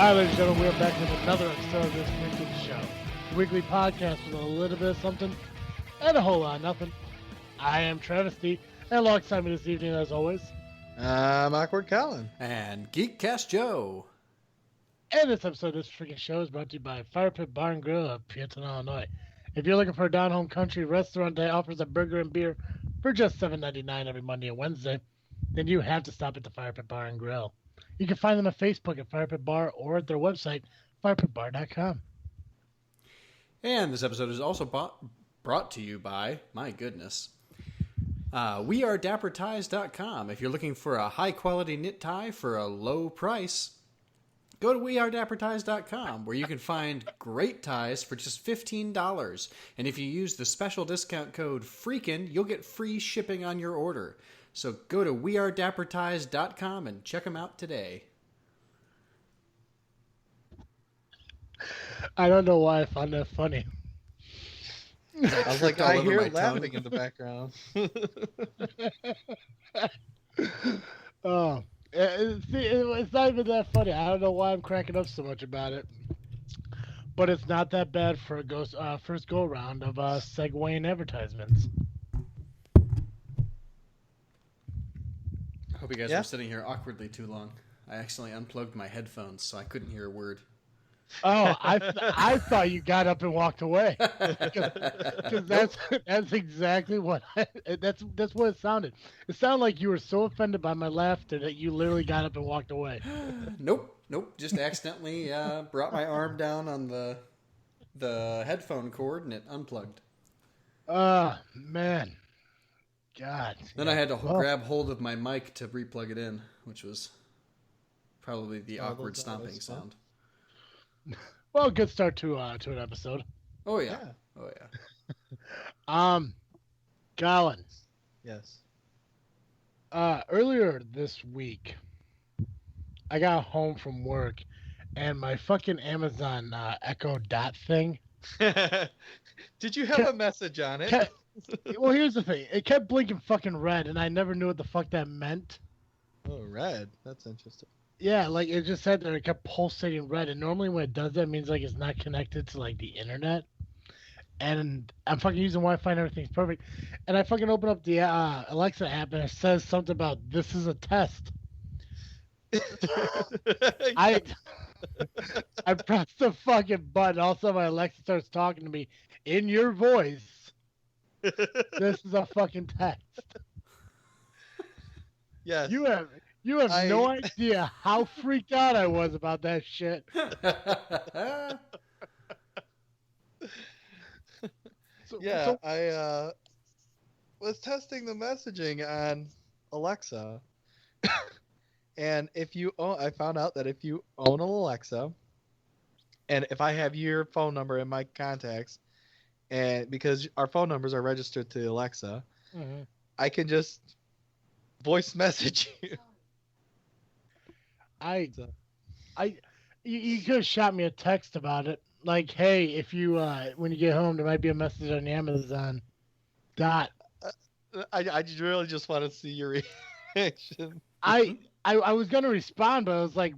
Alright, ladies and gentlemen, we are back with another episode of this Freakin show. The weekly podcast with a little bit of something and a whole lot of nothing. I am Travesty, and alongside me this evening, as always, I'm Awkward Colin. And Geekcast Joe. and this episode of this Freakin show is brought to you by Firepit Bar and Grill of Peotone, Illinois. If you're looking for a down-home country restaurant that offers a burger and beer for just $7.99 every Monday and Wednesday, then you have to stop at the Firepit Bar and Grill. You can find them on Facebook at Firepit Bar or at their website, firepitbar.com. And this episode is also brought to you by, my goodness, wearedapperties.com. If you're looking for a high-quality knit tie for a low price, go to wearedapperties.com, where you can find great ties for just $15. And if you use the special discount code Freakin, you'll get free shipping on your order. So go to wearedapperties.com and check them out today. I don't know why I found that funny. I was like, I hear laughing in the background. Oh, it's not even that funny. I don't know why I'm cracking up so much about it. But it's not that bad for a first go around of segueing advertisements. I hope you guys were sitting here awkwardly too long. I accidentally unplugged my headphones, so I couldn't hear a word. Oh, I thought you got up and walked away. Because that's exactly what that's what it sounded. It sounded like you were so offended by my laughter that you literally got up and walked away. Nope. Just accidentally brought my arm down on the headphone cord and it unplugged. Man. God. Then I had to grab hold of my mic to replug it in, which was probably the awkward stomping sound. Well, good start to an episode. Oh yeah. Colin. Yes. Earlier this week, I got home from work, and my fucking Amazon Echo Dot thing. Did you have a message on it? Well, here's the thing. It kept blinking fucking red, and I never knew what the fuck that meant. Oh, red. That's interesting. Yeah, like it just said that it kept pulsating red, and normally when it does that, it means like it's not connected to like the internet. And I'm fucking using Wi-Fi and everything's perfect. And I fucking open up the Alexa app, and it says something about this is a test. I pressed the fucking button. Also, my Alexa starts talking to me in your voice. This is a fucking test. Yes. You have no idea how freaked out I was about that shit. I was testing the messaging on Alexa. And I found out that if you own an Alexa, and if I have your phone number in my contacts, and because our phone numbers are registered to Alexa, I can just voice message you. You could have shot me a text about it, like, hey, if you when you get home, there might be a message on the Amazon Dot. I really just want to see your reaction. I was gonna respond, but it was like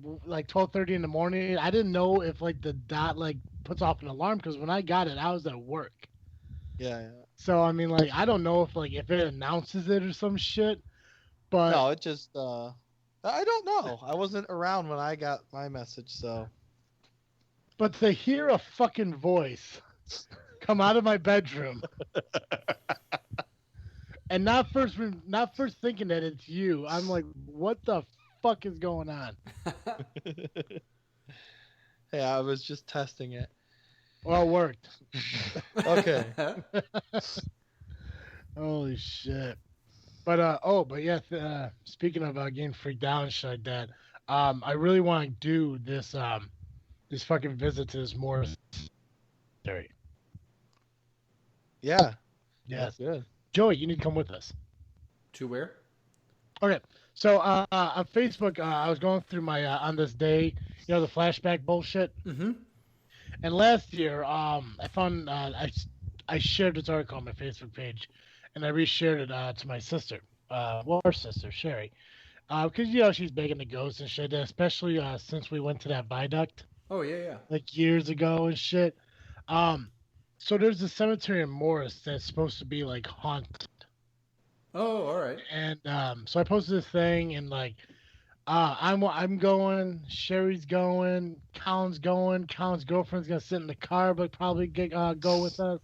12:30 in the morning. I didn't know if like the Dot like puts off an alarm, because when I got it, I was at work. Yeah. So I mean, like, I don't know if it announces it or some shit. But no, it just I don't know. I wasn't around when I got my message, so. But to hear a fucking voice come out of my bedroom, and not first thinking that it's you, I'm like, what the fuck is going on? Hey, I was just testing it. Well, it worked. Okay. Holy shit. But yeah, speaking of getting freaked out and shit like that, I really want to do this fucking visit to this monastery. Yeah. Yeah. That's good. Joey, you need to come with us. To where? Okay. So on Facebook, I was going through my on this day, the flashback bullshit. Mm-hmm. And last year, I found I shared this article on my Facebook page, and I reshared it to my sister, our sister Sherry. Because she's big into ghosts and shit, especially since we went to that viaduct Oh yeah, yeah. like years ago and shit. Um, so there's a cemetery in Morris that's supposed to be like haunted, Oh, all right. and so I posted this thing and like I'm going, Sherry's going, Colin's going, Colin's girlfriend's gonna sit in the car but probably go with us.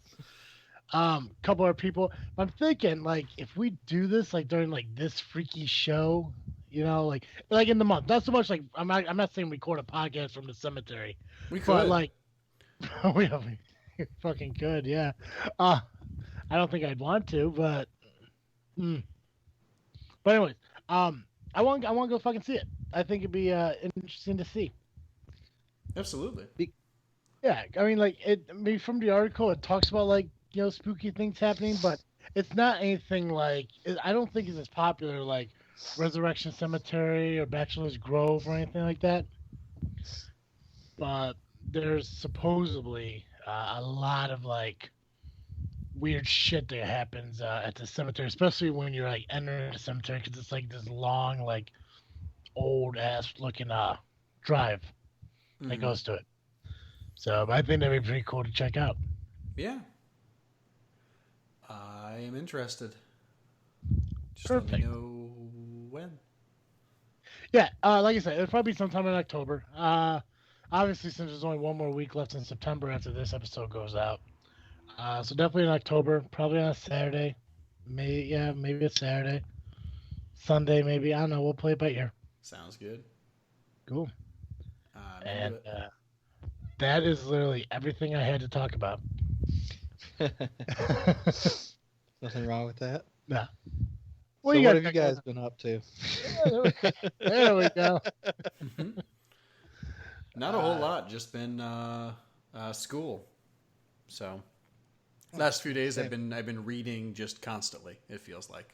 Couple of people. I'm thinking like if we do this like during like this freaky show, like in the month. Not so much like I'm not saying record a podcast from the cemetery, We but could. like we fucking could, yeah. Uh, I don't think I'd want to, but mm. But anyways, I want to go fucking see it. I think it'd be interesting to see. Absolutely. Yeah, I mean, like maybe from the article, it talks about like spooky things happening, but it's not anything like I don't think it's as popular like Resurrection Cemetery or Bachelor's Grove or anything like that. But there's supposedly a lot of like weird shit that happens at the cemetery, especially when you're like entering the cemetery because it's like this long, like old ass looking drive that Mm-hmm. goes to it. So I think that'd be pretty cool to check out. Yeah, I am interested. Just let me Perfect. know when. Yeah, like I said, it'll probably be sometime in October. Obviously, since there's only one more week left in September after this episode goes out, so definitely in October, probably on a Saturday. Maybe a Saturday, Sunday, maybe. I don't know. We'll play it by ear. Sounds good. Cool. I'm into And it. that is literally everything I had to talk about. Nothing wrong with that. Nah. What So you what got have you checking guys out? been up to? There we go. Mhm. Not a whole Uh, lot. Just been school. So last few days Same. I've been reading just constantly. It feels like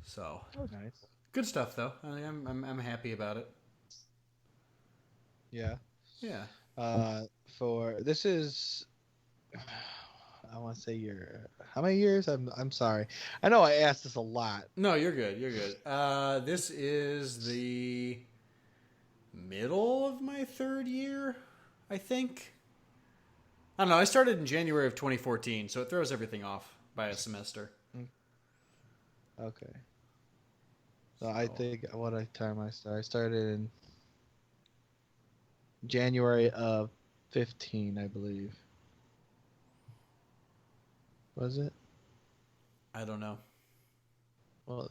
so Nice. good stuff though. I'm happy about it. Yeah. Yeah. For this is I want to say how many years? I'm sorry. I know I asked this a lot. No, you're good. You're good. This is the middle of my third year, I think. I don't know. I started in January of 2014, so it throws everything off by a semester. Mm, Okay. So I So think what time I started? I started in January of 15, I believe. Was it? I don't know. Well,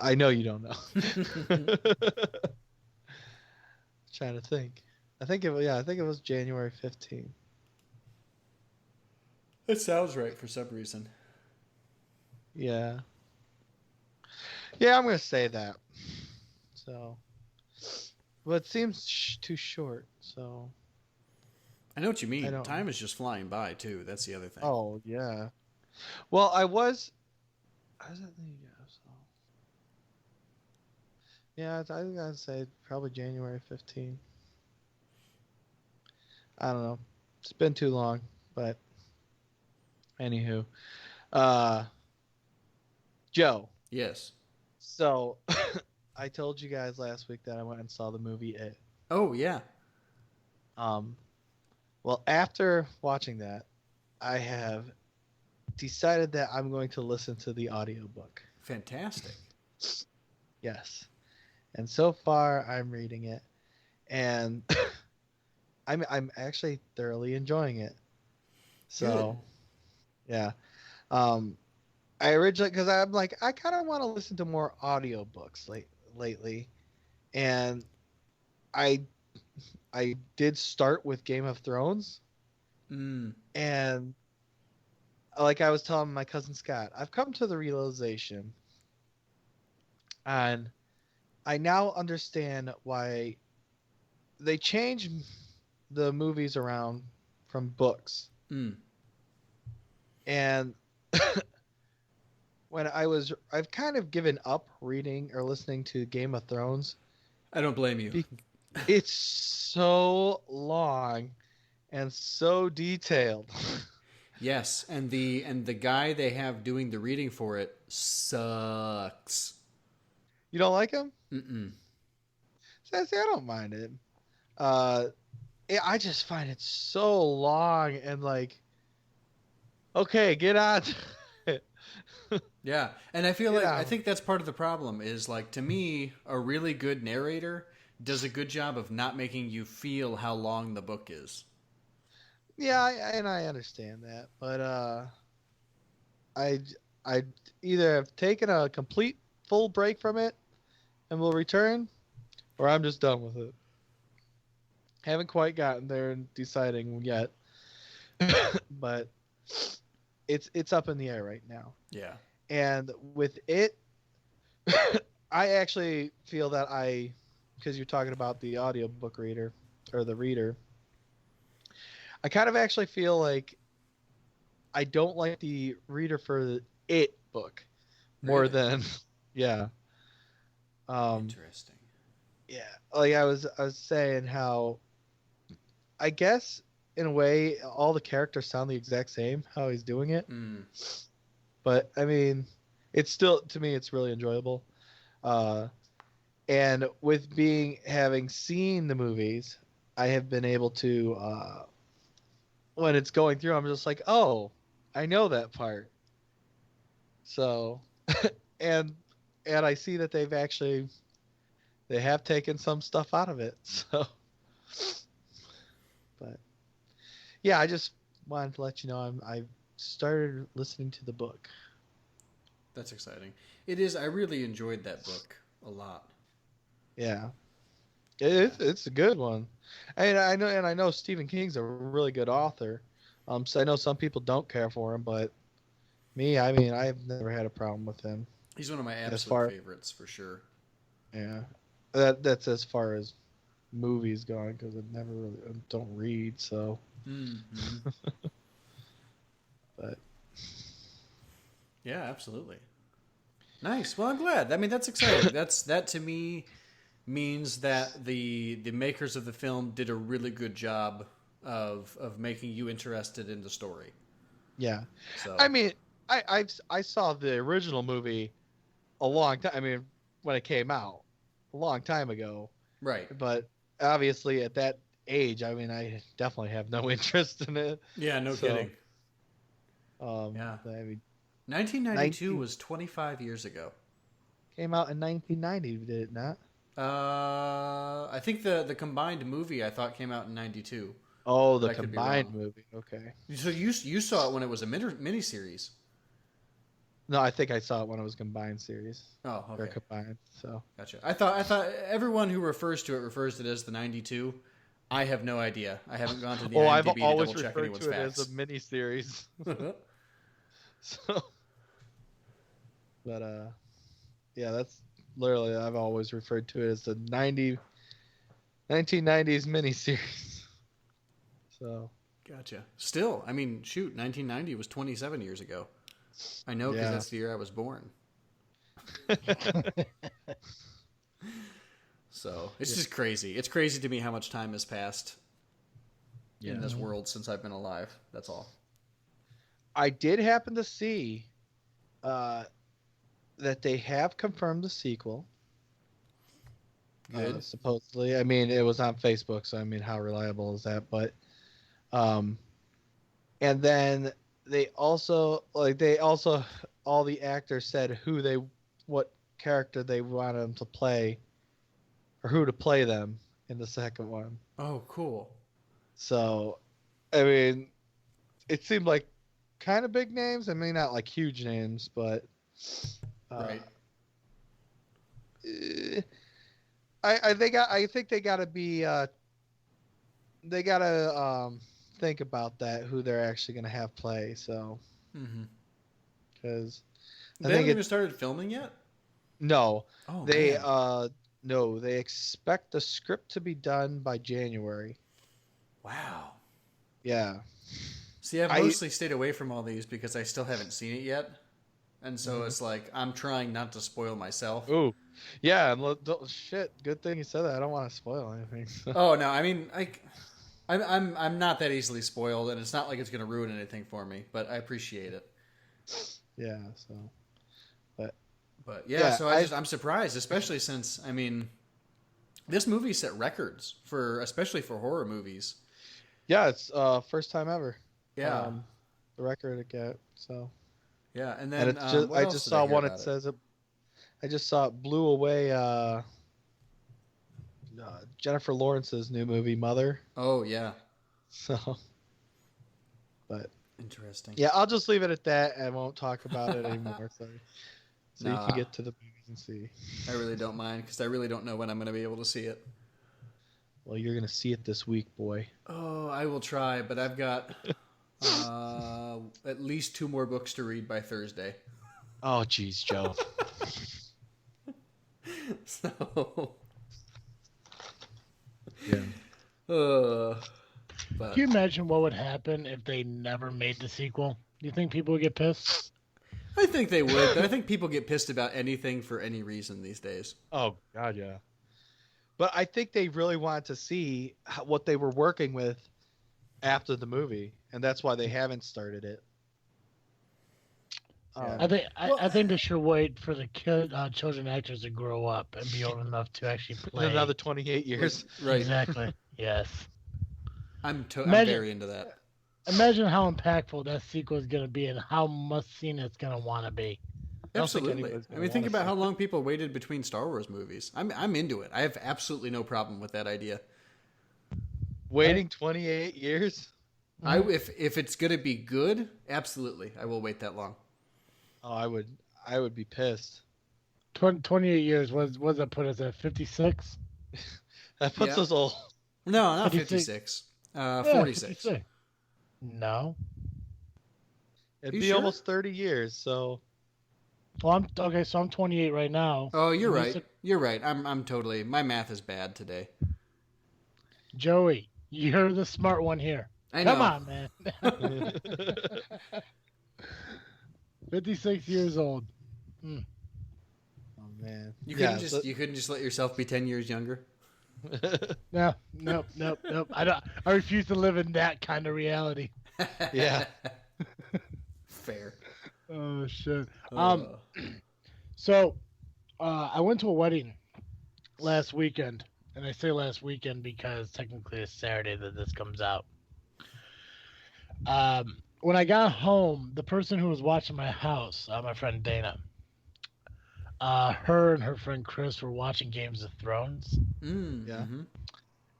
I know you don't know. Trying to think. I think it was January 15. It sounds right for some reason. Yeah. Yeah, I'm going to say that. So, but it seems too short, so I know what you I mean. don't. Time is just flying by too. That's the other thing. Oh, yeah. Well, I was at the so yeah, I think I'd say probably January 15. I don't know. It's been too long, but anywho. Uh Joe. Yes. So, I told you guys last week that I went and saw the movie It. Oh yeah. Um well, after watching that, I have decided that I'm going to listen to the audiobook. Fantastic. Yes. And so far I'm reading it and I'm actually thoroughly enjoying it. Good. So, yeah. Um I originally cuz I'm like I kind of want to listen to more audiobooks lately and I I did start with Game of Thrones Mm. and like I was telling my cousin Scott, I've come to the realization and I now understand why they change the movies around from books. Mm. And I've kind of given up reading or listening to Game of Thrones. I don't blame you. It's so long and so detailed. Yes, and the guy they have doing the reading for it sucks. You don't like him? Mm-mm. See, I don't mind it. I just find it so long and like, okay, get on. Yeah, and I feel Get like I out. think that's part of the problem is like to me a really good narrator does a good job of not making you feel how long the book is. Yeah, and I understand that, but I I either have taken a complete full break from it and will return, or I'm just done with it. Haven't quite gotten there and deciding yet, but it's up in the air right now. Yeah. And with it, I actually feel that because you're talking about the audiobook reader or the reader, I kind of actually feel like I don't like the reader for the it book more Really? than yeah. Interesting. Yeah, like I was saying how I guess in a way all the characters sound the exact same how he's doing it, Mm. but I mean, it's still to me it's really enjoyable. Uh, and with having seen the movies, I have been able to when it's going through, I'm just like, oh, I know that part. So, and I see that they have taken some stuff out of it. So, but yeah, I just wanted to let you know I started listening to the book. That's exciting. It is. I really enjoyed that book a lot. Yeah, it's a good one. And I know Stephen King's a really good author. So I know some people don't care for him, but me, I mean, I've never had a problem with him. He's one of my As absolute far favorites for sure. yeah, that's as far as movies going because I don't read, so Mm-hmm. but Yeah, absolutely. Nice. Well, I'm glad. I mean, that's exciting. That to me means that the makers of the film did a really good job of making you interested in the story. yeah. So I mean, I saw the original movie a long time. I mean, when it came out a long time ago, right. but obviously at that age, I mean, I definitely have no interest in it. Yeah, no So, kidding. Yeah. I mean, 1992 19 was 25 years ago. came out in 1990, did it not? I think the combined movie I thought came out in 92. Oh, But the I could be combined wrong. movie. Okay. So you saw it when it was a miniseries. No, I think I saw it when it was combined series Oh, or okay. combined. So Gotcha. I thought everyone who refers to it refers to it as the 92. I have no idea. I haven't gone to the I've IMDb to always double check referred anyone's to it as facts. a mini series. So, but yeah, that's literally I've always referred to it as the 1990s mini series. So, Gotcha. Still, I mean, shoot, 1990 was 27 years ago. I know because yeah. that's the year I was born. So it's just crazy. It's crazy to me how much time has passed in this world since I've been alive. That's all. I did happen to see that they have confirmed the sequel. Good. Supposedly, I mean, it was on Facebook, so I mean, how reliable is that? But, and then all the actors said what character they wanted them to play, or who to play them in the second one. Oh, cool. So, I mean, it seemed like kind of big names. I mean, not like huge names, but Right. I think they gotta be they gotta think about that who they're actually gonna have play. So Mm-hmm. because I They think haven't even started filming yet. no Oh, they man. no they expect the script to be done by January. Wow. Yeah. See, I've I- mostly stayed away from all these because I still haven't seen it yet. And so Mhm. it's like I'm trying not to spoil myself. Ooh. Yeah. And shit. Good thing you said that. I don't want to spoil anything. So. Oh no, I mean, I'm not that easily spoiled, and it's not like it's going to ruin anything for me, but I appreciate it. Yeah. So, But yeah, so I'm surprised, especially since this movie set records especially for horror movies. Yeah, it's first time ever. Yeah. The record it get so. Yeah, and then it's just, what I else just did saw hear one. about It says it. I just saw it blew away Jennifer Lawrence's new movie Mother. Oh yeah. So, but interesting. yeah, I'll just leave it at that. I won't talk about it anymore. So you can get to the movies and see. I really don't mind because I really don't know when I'm going to be able to see it. Well, you're going to see it this week, boy. Oh, I will try, but I've got at least 2 more books to read by Thursday. Oh, jeez, Joe. So, yeah. Can you imagine what would happen if they never made the sequel? Do you think people would get pissed? I think they would, but I think people get pissed about anything for any reason these days. Oh, God, yeah. But I think they really wanted to see what they were working with after the movie, and that's why they haven't started it. I think they should wait for the children actors to grow up and be old enough to actually play. In another 28 years. Right. Exactly. Yes. I'm very into that. Imagine how impactful that sequel is going to be and how must-seen it's going to want to be. Absolutely. Think about how long people waited between Star Wars movies. I'm into it. I have absolutely no problem with that idea. Waiting 28 years? If it's going to be good, absolutely. I will wait that long. Oh, I would be pissed. 28 years, what does that put us at? 56? That puts us all... No, not 56. 46. 56. No. It'd be almost 30 years, so... Well, so I'm 28 right now. Oh, you're right. You're right. I'm totally... My math is bad today. Joey, you're the smart one here. I know. Come on, man. 56 years old. Oh, man. You couldn't just let yourself be 10 years younger? No. I refuse to live in that kind of reality. Yeah. Fair. Oh shit. So, I went to a wedding last weekend, and I say last weekend because technically it's Saturday that this comes out. When I got home, the person who was watching my house, my friend Dana, her and her friend Chris were watching Games of Thrones. Yeah. Mm-hmm.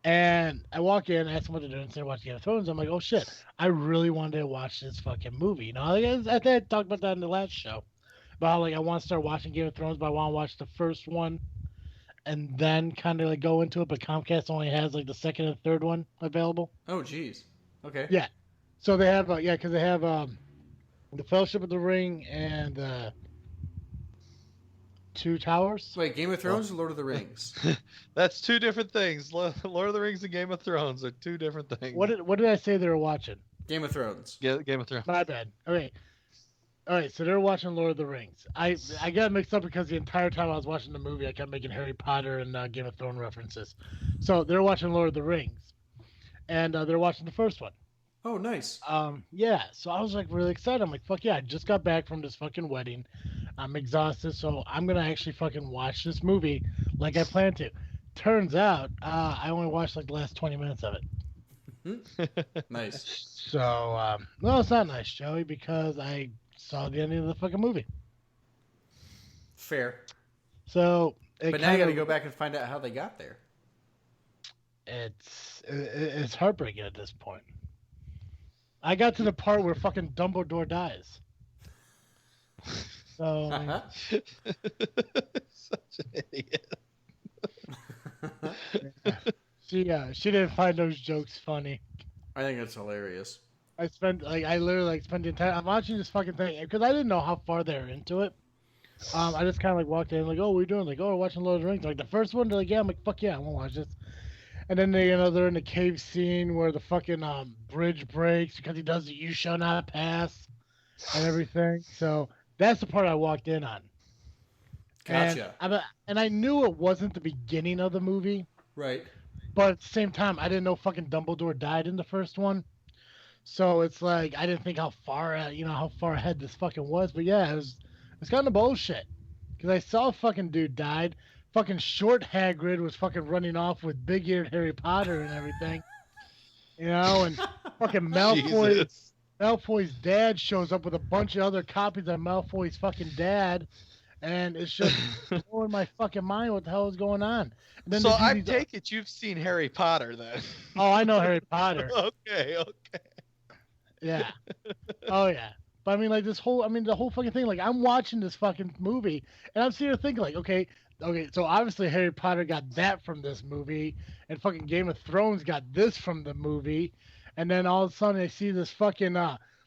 And I walk in, ask them what they're doing, and they're watching Game of Thrones. I'm like, oh shit, I really wanted to watch this fucking movie. You know, I think I talked about that in the last show. About how, I want to start watching Game of Thrones, but I want to watch the first one and then kind of go into it. But Comcast only has the second and third one available. Oh, jeez. Okay. Yeah. So they have, because they have the Fellowship of the Ring and Two Towers. Wait, Game of Thrones or Lord of the Rings? That's two different things. Lord of the Rings and Game of Thrones are two different things. What did I say they were watching? Game of Thrones. Yeah, Game of Thrones. My bad. Okay. All right, so they're watching Lord of the Rings. I got mixed up because the entire time I was watching the movie, I kept making Harry Potter and Game of Thrones references. So they're watching Lord of the Rings, and they're watching the first one. Oh, nice. Yeah. So I was really excited. I'm like, fuck yeah! I just got back from this fucking wedding. I'm exhausted, so I'm gonna actually fucking watch this movie like I planned to. Turns out, I only watched the last 20 minutes of it. Nice. So, no, it's not nice, Joey, because I saw the ending of the fucking movie. Fair. So, but now you got to go back and find out how they got there. It's heartbreaking at this point. I got to the part where fucking Dumbledore dies. So such an idiot. She didn't find those jokes funny. I think it's hilarious. I literally spent the entire. I'm watching this fucking thing because I didn't know how far they were into it. I just kind of walked in oh, what are we doing? Oh, we're watching Lord of the Rings. The first one, they're yeah. I'm like, fuck yeah, I want to watch this. And then they're in the cave scene where the fucking bridge breaks because he does the "you shall not pass" and everything. So that's the part I walked in on. Gotcha. And I knew it wasn't the beginning of the movie. Right. but at the same time, I didn't know fucking Dumbledore died in the first one. So it's like I didn't think how far, how far ahead this fucking was. But yeah, it's kind of bullshit. Because I saw a fucking dude died. Fucking short Hagrid was fucking running off with big-eared Harry Potter and everything. And fucking Jesus. Malfoy's dad shows up with a bunch of other copies of Malfoy's fucking dad, and it's just blowing my fucking mind what the hell is going on. And then So they do I these- take it you've seen Harry Potter then. Oh, I know Harry Potter. Okay. Yeah. Oh yeah. But I mean, like the whole fucking thing. Like I'm watching this fucking movie, and I'm sitting here thinking, like, okay. So obviously Harry Potter got that from this movie, and fucking Game of Thrones got this from the movie, and then all of a sudden I see this fucking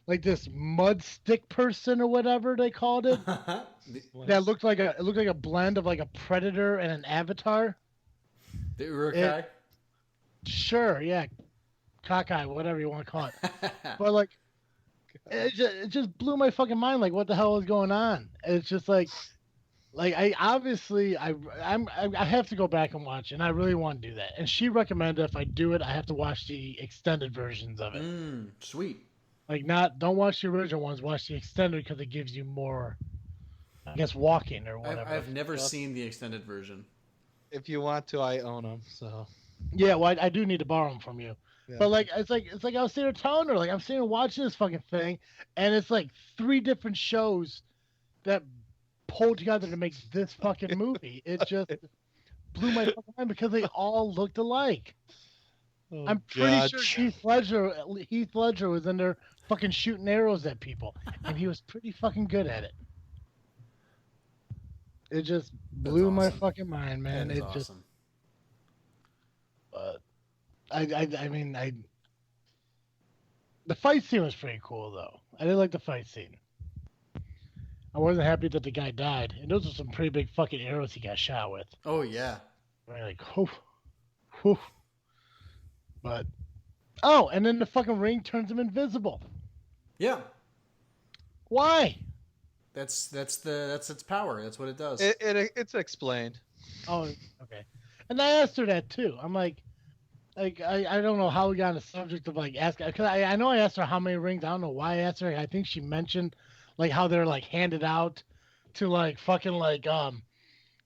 like this mud stick person or whatever they called it that looked like a blend of like a predator and an avatar. The Urukai? Sure, yeah, cockeye, whatever you want to call it. But like, it just blew my fucking mind. Like, what the hell is going on? And it's just like I obviously I have to go back and watch it, and I really want to do that. And she recommended if I do it, I have to watch the extended versions of it. Sweet. Like, don't watch the original ones, watch the extended because it gives you more, I guess, walking or whatever. I've never seen the extended version. If you want to, I own them. So. Yeah, well, I do need to borrow them from you. Yeah. But like, it's like I was sitting there telling her, like, I'm sitting there watching this fucking thing, and it's like 3 different shows that pulled together to make this fucking movie. It just blew my fucking mind because they all looked alike. Oh, I'm pretty sure Heath Ledger was in there fucking shooting arrows at people, and he was pretty fucking good at it. It just blew my fucking mind, man. That is it awesome. Just. I mean, the fight scene was pretty cool though. I did like the fight scene. I wasn't happy that the guy died, and those are some pretty big fucking arrows he got shot with. Oh yeah. Right, like, whew. But and then the fucking ring turns him invisible. Yeah. Why? That's its power. That's what it does. It's explained. Oh, okay. And I asked her that too. I'm like I don't know how we got on the subject of like asking, because I know I asked her how many rings. I don't know why I asked her. I think she mentioned like how they're like handed out to like fucking like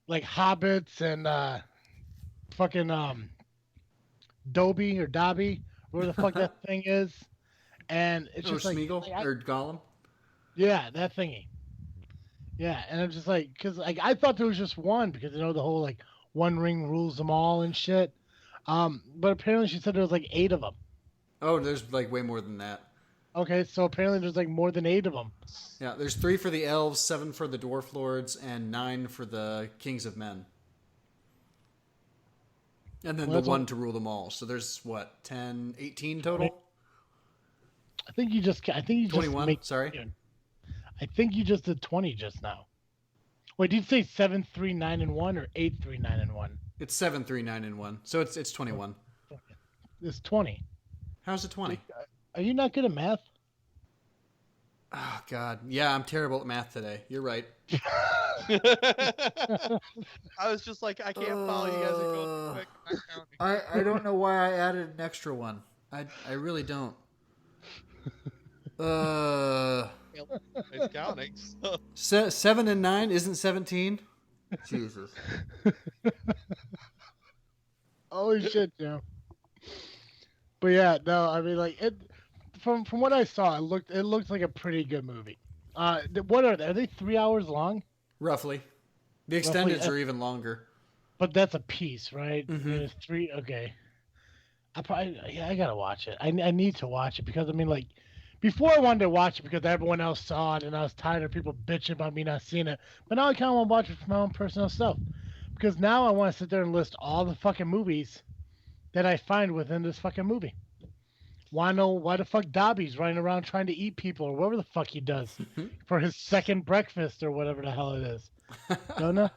hobbits and fucking Dobby or Dobby, where the fuck that thing is, and it's just like Smeagol or Gollum. Yeah, that thingy. Yeah, and I'm just like, because like I thought there was just one, because the whole like one ring rules them all and shit. But apparently she said there was like 8 of them. Oh, there's like way more than that. Okay, so apparently there's like more than 8 of them. Yeah, there's 3 for the elves, 7 for the dwarf lords, and 9 for the kings of men. And then the one to rule them all. So there's what, 10, 18 total? I think you just 21. Sorry. I think you just did 20 just now. Wait, did you say 7, 3, 9, and 1 or 8, 3, 9, and 1? It's 7, 3, 9, and 1. So it's 21. It's 20. How's it 20? Are you not good at math? Oh, God. Yeah, I'm terrible at math today. You're right. I was just like, I can't follow you guys are going quick. I don't know why I added an extra one. I really don't. It's counting. So. 7 and 9 isn't 17? Jesus. Holy shit, Joe. But yeah, no, I mean, like it. From what I saw, it looked like a pretty good movie. What are they? Are they 3 hours long? Roughly. The extendeds are even longer. But that's a piece, right? Mm-hmm. There's 3. Okay. I gotta watch it. I need to watch it because I mean, like, before I wanted to watch it because everyone else saw it and I was tired of people bitching about me not seeing it. But now I kind of want to watch it for my own personal self because now I want to sit there and list all the fucking movies that I find within this fucking movie. Want to know why the fuck Dobby's running around trying to eat people or whatever the fuck he does for his second breakfast or whatever the hell it is. Don't know.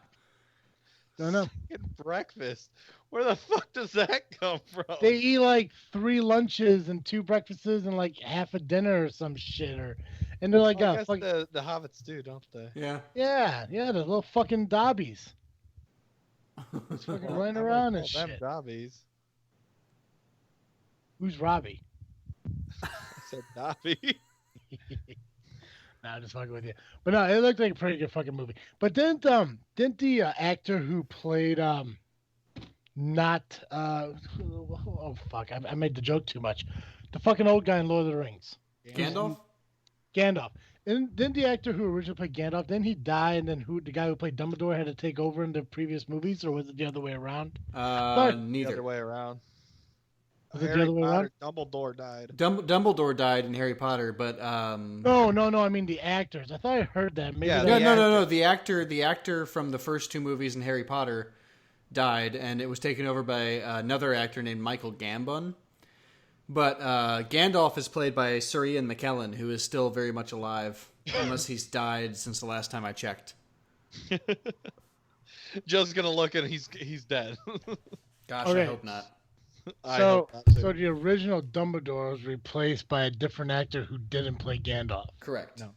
Second breakfast. Where the fuck does that come from? They eat like 3 lunches and 2 breakfasts and like half a dinner or some shit, and they're like, I guess the hobbits do, don't they? Yeah. Yeah, the little fucking Dobbies. Just fucking running around and them shit. Dobbies. Who's Robbie? I said Dobby. Nah, I'm just fucking with you. But no, it looked like a pretty good fucking movie. But didn't the actor who played not oh fuck, I made the joke too much. The fucking old guy in Lord of the Rings. Gandalf? Gandalf. Didn't the actor who originally played Gandalf, didn't he die and then the guy who played Dumbledore had to take over in the previous movies, or was it the other way around? But The Neither. other way around. was it the Harry other way around? Potter, Dumbledore died. Dumbledore died in Harry Potter, but No, I mean the actors. I thought I heard that. Maybe Yeah, that, no. The actor from the first two movies in Harry Potter died, and it was taken over by another actor named Michael Gambon. But Gandalf is played by Sir Ian McKellen, who is still very much alive, unless he's died since the last time I checked. Joe's gonna look and he's dead. Gosh, Okay. I hope not. I So, hope not, too. so the original Dumbledore was replaced by a different actor who didn't play Gandalf. Correct. No.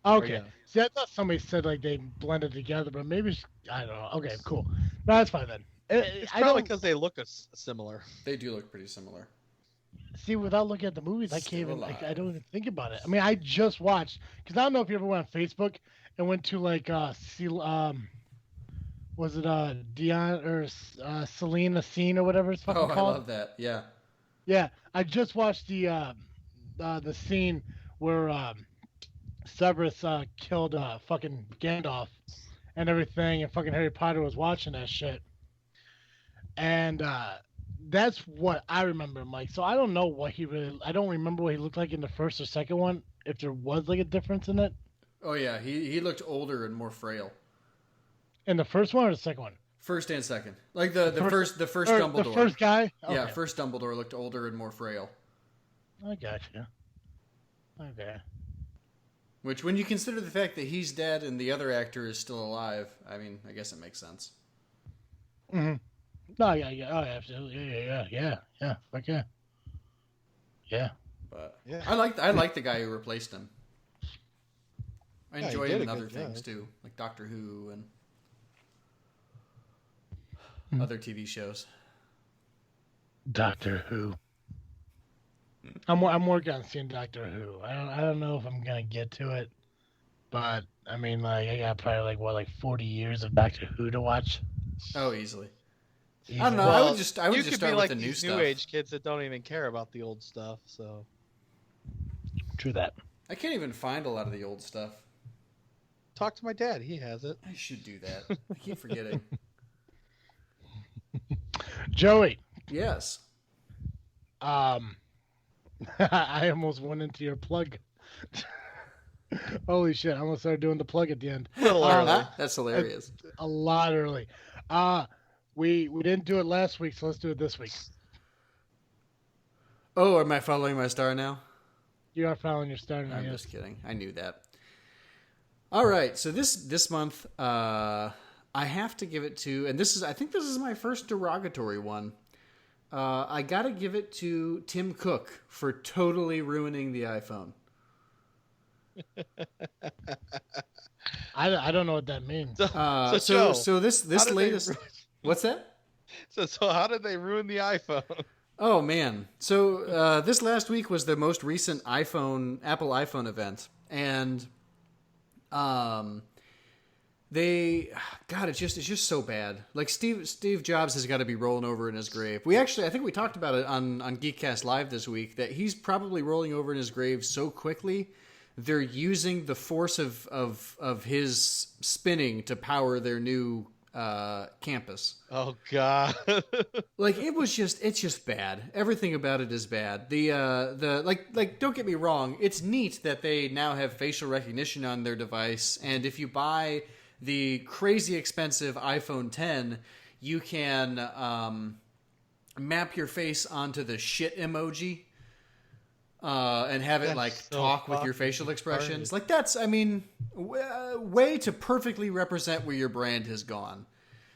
Okay. yeah. See, I thought somebody said like they blended together, but maybe I don't know. Okay, cool. No, that's fine then. It's I probably don't because they look similar. They do look pretty similar. see without looking at the movies. I Still can't even. Like, I alive. don't even think about it. I mean, I just watched because I don't know if you ever went on Facebook and went to like see was it Dion or Selena Scene or whatever it's fucking Oh, I called? love that. Yeah. Yeah, I just watched the scene where Severus killed fucking Gandalf and everything, and fucking Harry Potter was watching that shit, and that's what I remember, Mike. So I don't know what I don't remember what he looked like in the first or second one. If there was like a difference in it Oh yeah, he looked older and more frail. in the first one or the second one. First and second, like the first Or Dumbledore. the first guy. Okay. Yeah, first Dumbledore looked older and more frail. I got you. Okay. Which, when you consider the fact that he's dead and the other actor is still alive, I mean, I guess it makes sense. Mm-hmm. No, yeah, oh, absolutely, yeah. Fuck yeah. Yeah. But Yeah. I like the guy who replaced him. I Yeah, he enjoy did him a in other good things job. too, like Doctor Who and Mhm. other TV shows. Doctor Who. I'm working on seeing Doctor Who. I don't know if I'm gonna get to it, but I mean, like I got probably like 40 years of Doctor Who to watch. Oh, easily. I Easily. don't know. I would just you start could be with like the new these stuff. new age kids that don't even care about the old stuff. So True that. I can't even find a lot of the old stuff. talk to my dad. He has it. I should do that. I keep forgetting. Joey, Yes. I almost went into your plug. Holy shit! I almost started doing the plug at the end. A little early. That's hilarious. A lot early. We didn't do it last week, so let's do it this week. Oh, am I following my star now? You are following your start. I'm just kidding. I knew that. All right, so this month, I have to give it to, and I think this is my first derogatory one. I got to give it to Tim Cook for totally ruining the iPhone. I don't know what that means. Joe, So this how did latest, they what's that? So how did they ruin the iPhone? Oh man! So this last week was the most recent Apple iPhone event, and it's just so bad. Like Steve Jobs has got to be rolling over in his grave. I think we talked about it on Geekcast Live this week that he's probably rolling over in his grave so quickly. They're using the force of his spinning to power their new campus. Oh God! Like it's just bad. Everything about it is bad. The don't get me wrong, it's neat that they now have facial recognition on their device, and if you buy the crazy expensive iPhone 10, you can map your face onto the shit emoji and have it That's like so talk with your fucking facial expressions. retarded. Like that's, I mean, way to perfectly represent where your brand has gone.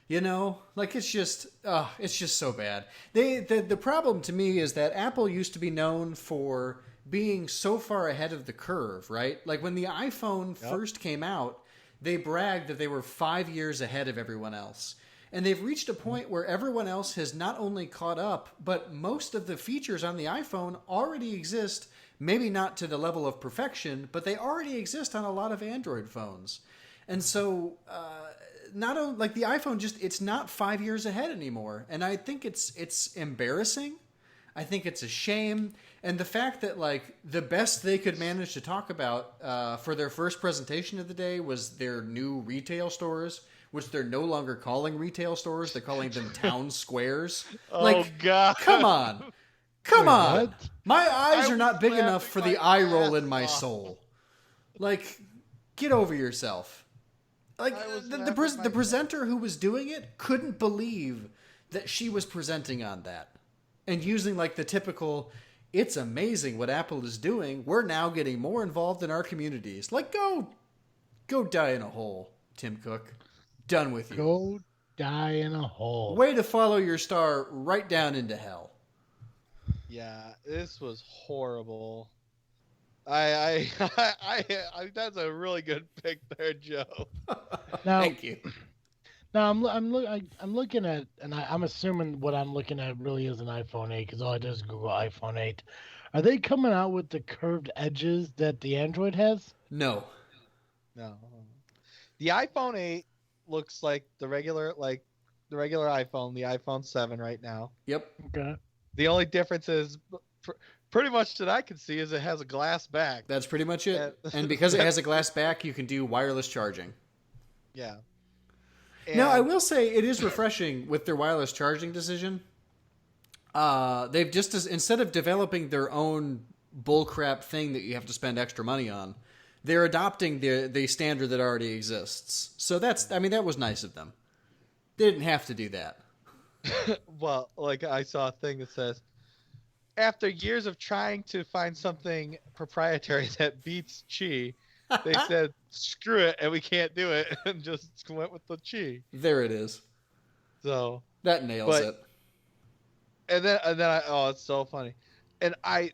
You know, like it's just so bad. The problem to me is that Apple used to be known for being so far ahead of the curve, right? Like when the iPhone first came out, they bragged that they were 5 years ahead of everyone else. And they've reached a point where everyone else has not only caught up, but most of the features on the iPhone already exist. Maybe not to the level of perfection, but they already exist on a lot of Android phones. And so, not only, like the iPhone, it's not 5 years ahead anymore. And I think it's embarrassing. I think it's a shame. And the fact that like the best they could manage to talk about for their first presentation of the day was their new retail stores, which they're no longer calling retail stores. They're calling them town squares. Oh, God. Come on. Come Wait, on. what? My eyes are not big laughing enough for my the eye roll ass in my off. soul. Like, get over yourself. Like, I was the laughing my presenter who was doing it couldn't believe that she was presenting on that. And using, like, the typical, it's amazing what Apple is doing. We're now getting more involved in our communities. Like, go die in a hole, Tim Cook. Done with you. Go die in a hole. Way to follow your star right down into hell. Yeah, this was horrible. I that's a really good pick there, Joe. Now, Thank you. now I'm looking at, and I'm assuming what I'm looking at really is an iPhone 8 because all I do is Google iPhone 8. Are they coming out with the curved edges that the Android has? No. No. The iPhone 8 looks like the regular iPhone, the iPhone 7 right now. Yep. Okay. The only difference is pretty much that I can see is it has a glass back. That's pretty much it. Yeah. And because it has a glass back, you can do wireless charging. Yeah. Now, I And- will say it is refreshing with their wireless charging decision. They've just, instead of developing their own bullcrap thing that you have to spend extra money on, they're adopting the standard that already exists. So that was nice of them. They didn't have to do that. Well, like I saw a thing that says, after years of trying to find something proprietary that beats Qi, they said, screw it, and we can't do it, and just went with the Qi. There it is. So, That nails But- it. and then oh, it's so funny. And I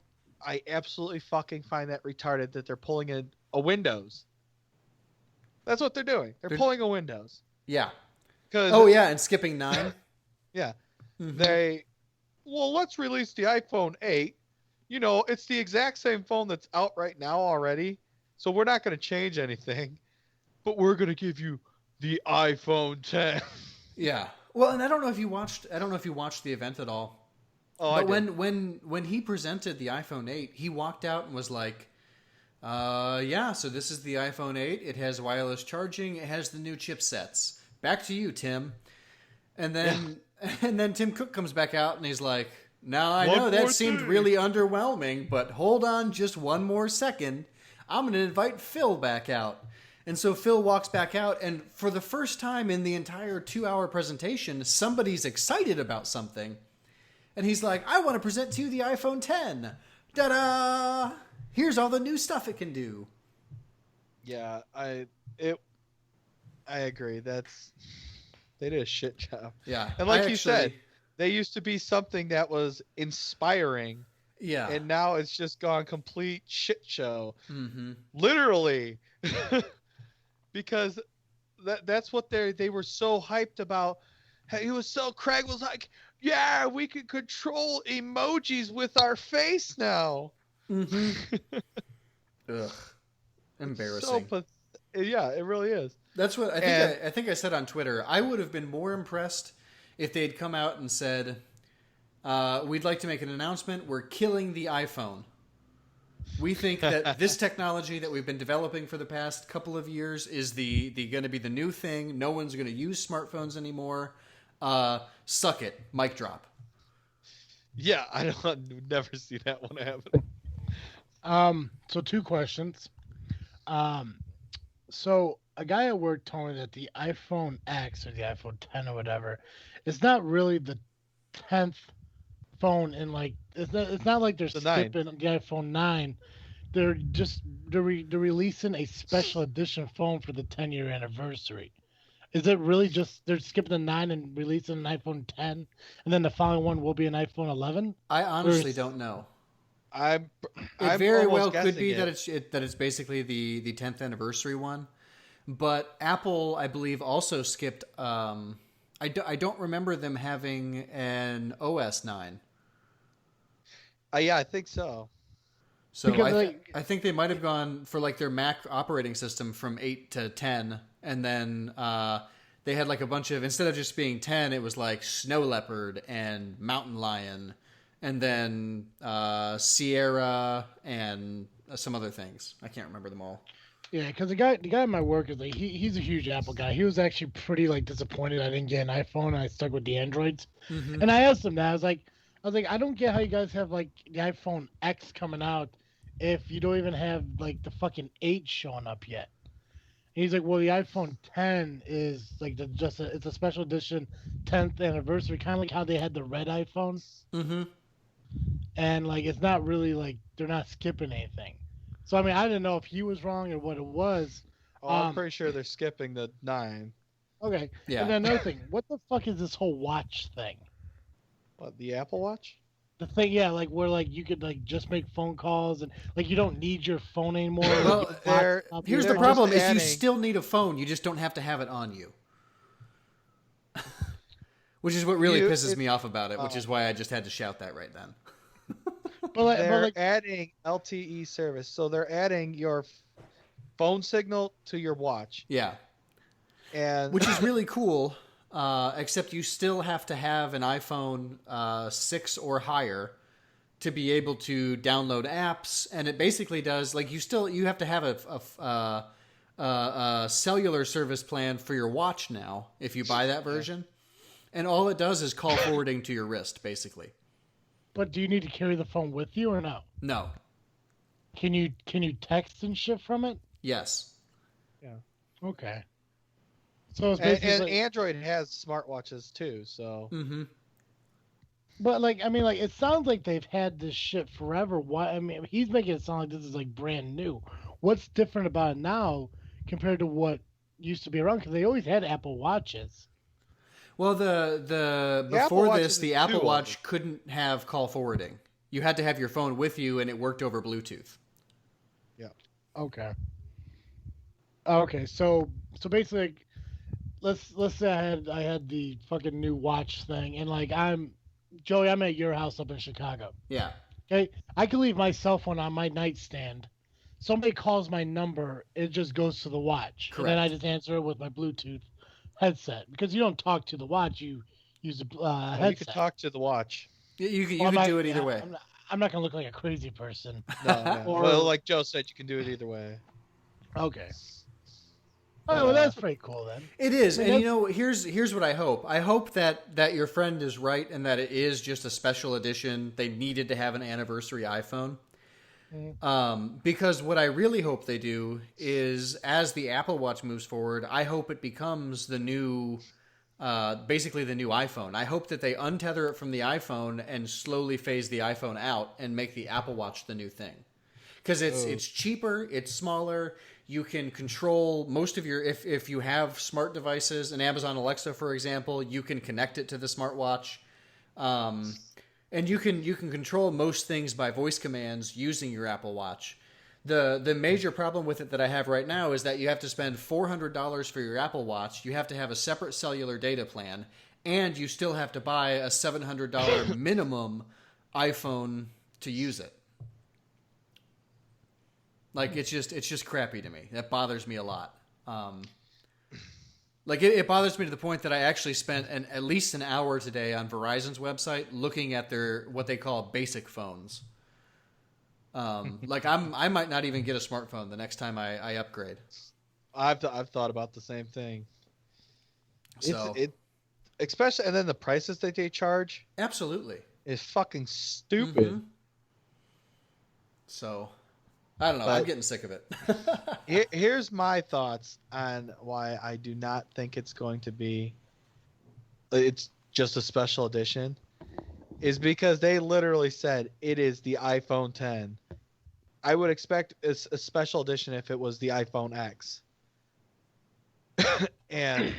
absolutely fucking find that retarded that they're pulling in a Windows. That's what they're doing. They're pulling a Windows. Yeah. 'Cause, Oh, yeah, and skipping 9. yeah. Mhm. Let's release the iPhone 8. You know, it's the exact same phone that's out right now already. So we're not going to change anything. But we're going to give you the iPhone 10. Yeah. Well, and I don't know if you watched the event at all. Oh, I But did. when he presented the iPhone 8, he walked out and was like, yeah, so this is the iPhone 8. It has wireless charging. It has the new chipsets. Back to you, Tim. And then and then Tim Cook comes back out and he's like, now I One know that more seemed thing." really underwhelming, but hold on just one more second. I'm going to invite Phil back out. And so Phil walks back out, and for the first time in the entire 2-hour presentation, somebody's excited about something. And he's like, I want to present to you the iPhone 10. Ta-da! Here's all the new stuff it can do. Yeah, I agree. They did a shit job. Yeah. And like I you said, they used to be something that was inspiring, yeah. and now it's just gone complete shit show. Mm-hmm. Literally. Because that's what they were so hyped about. Craig was like, yeah, we can control emojis with our face now. Mm-hmm. Ugh. Embarrassing. Yeah, it really is. That's what I think I said on Twitter. I would have been more impressed if they'd come out and said, we'd like to make an announcement. We're killing the iPhone. We think that this technology that we've been developing for the past couple of years is the going to be the new thing. No one's going to use smartphones anymore. Suck it. Mic drop. Yeah, I don't never see that one happen. So 2 questions. So a guy at work told me that the iPhone X or the iPhone 10 or whatever, it's not really the 10th phone in like it's not like they're The 9. skipping the iPhone 9. They're releasing a special edition phone for the 10-year anniversary. Is it really just they're skipping the 9 and releasing an iPhone 10, and then the following one will be an iPhone 11? I honestly is- don't know. I'm It very almost well could guessing be it. that it's basically the 10th anniversary one. But Apple, I believe, also skipped I don't remember them having an OS 9. Yeah, I think so. So Because I think they might have gone for like their Mac operating system from 8 to 10, and then they had like a bunch of, instead of just being 10, it was like Snow Leopard and Mountain Lion, and then Sierra and some other things. I can't remember them all. yeah, because the guy at my work is like he's a huge Apple guy. He was actually pretty like disappointed I didn't get an iPhone. I stuck with the Androids, Mm-hmm. and I asked him that. I was like, I don't get how you guys have like the iPhone X coming out if you don't even have like the fucking 8 showing up yet. And he's like, well, the iPhone 10 is like it's a special edition 10th anniversary, kind of like how they had the red iPhone, Mm-hmm. and like it's not really like they're not skipping anything. So I mean, I didn't know if he was wrong or what it was. Oh, I'm pretty sure they're skipping the 9. Okay. Yeah. And then another thing, what the fuck is this whole watch thing? What, the Apple Watch? The thing, yeah, like where like you could like just make phone calls and like you don't need your phone anymore. Well, Like, they're- Here's They're the problem: just is you adding- still need a phone. You just don't have to have it on you. Which is what really pisses me off about it. Which is why I just had to shout that right then. They're like adding LTE service, so they're adding your phone signal to your watch, Yeah, and which is really cool. Except you still have to have an iPhone 6 or higher to be able to download apps, and it basically does like you have to have a cellular service plan for your watch now if you buy that version, and all it does is call forwarding to your wrist, basically. but do you need to carry the phone with you or no? No. Can you text and shit from it? Yes. Okay. So it's and basically Android has smartwatches too. So Mm-hmm. but like I mean like it sounds like they've had this shit forever. Why I mean he's making it sound like this is like brand new. What's different about it now compared to what used to be around? Because they always had Apple Watches. Well, Apple before Watch this, is the two Apple of Watch couldn't have call forwarding. You had to have your phone with you, and it worked over Bluetooth. Okay. Okay, so basically, like, let's say I had the fucking new watch thing, and like Joey, I'm at your house up in Chicago. Yeah. Okay, I can leave my cell phone on my nightstand. Somebody calls my number, it just goes to the watch, and then I just answer it with my Bluetooth headset because you don't talk to the watch, you use a headset. you could talk to the watch. You Well, could do it either way. I'm not gonna look like a crazy person. No. Or- Well, like Joe said, you can do it either way. Okay. All right, well that's pretty cool then. It is, I mean, and you know, here's what I hope. I hope that your friend is right, and that it is just a special edition. They needed to have an anniversary iPhone. Because what I really hope they do is, as the Apple Watch moves forward, I hope it becomes the new, basically the new iPhone. I hope that they untether it from the iPhone and slowly phase the iPhone out and make the Apple Watch the new thing. Because it's cheaper, it's smaller. You can control most of your, if you have smart devices, an Amazon Alexa, for example, you can connect it to the smartwatch. And you can control most things by voice commands using your Apple Watch. The major problem with it that I have right now is that you have to spend $400 for your Apple Watch. You have to have a separate cellular data plan, and you still have to buy a $700 minimum iPhone to use it. Like it's just crappy to me. That bothers me a lot. Like it bothers me to the point that I actually spent at least an hour today on Verizon's website looking at their what they call basic phones. Like I might not even get a smartphone the next time I upgrade. I've thought about the same thing. So Especially, and then the prices that they charge absolutely is fucking stupid. Mm-hmm. So I don't know. I'm getting sick of it. Here's my thoughts on why I do not think it's going to be. It's just a special edition, is because they literally said it is the iPhone 10. I would expect a special edition if it was the iPhone X. And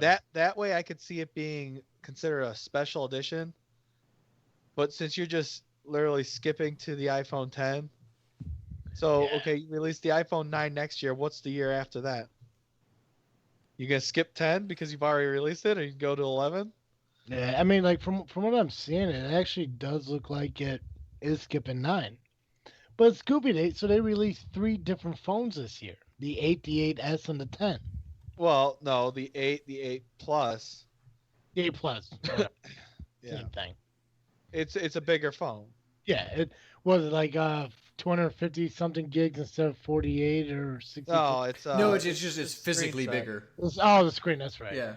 that way I could see it being considered a special edition. But since you're just literally skipping to the iPhone 10. So, okay, you release the iPhone 9 next year. What's the year after that? You gonna skip 10 because you've already released it, or you go to 11? Yeah, I mean, like from what I'm seeing, it actually does look like it is skipping 9. But Scooby Day, so they released 3 different phones this year: the 8, the 8S, and the 10. Well, no, the 8, the 8 Plus. The 8 Plus, whatever, Yeah, same thing. it's a bigger phone. Yeah, it was it like 250 something gigs instead of 48 or 64. No, it's No, it's just the it's screen physically size. bigger. Oh, the screen. That's right. Yeah.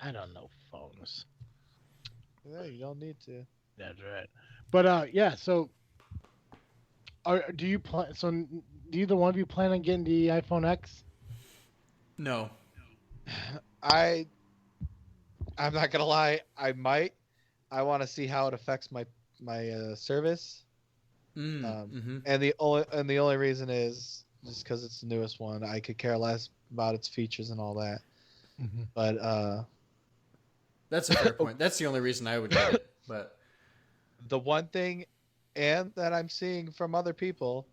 I don't know phones. Yeah, you don't need to. That's right. But yeah. So, do you plan? So, do either one of you plan on getting the iPhone X? No. I'm not gonna lie. I might. I want to see how it affects my service. And the only reason is just because it's the newest one. I could care less about its features and all that. Mm-hmm. But That's a fair point. That's the only reason I would get it. But the one thing, and that I'm seeing from other people,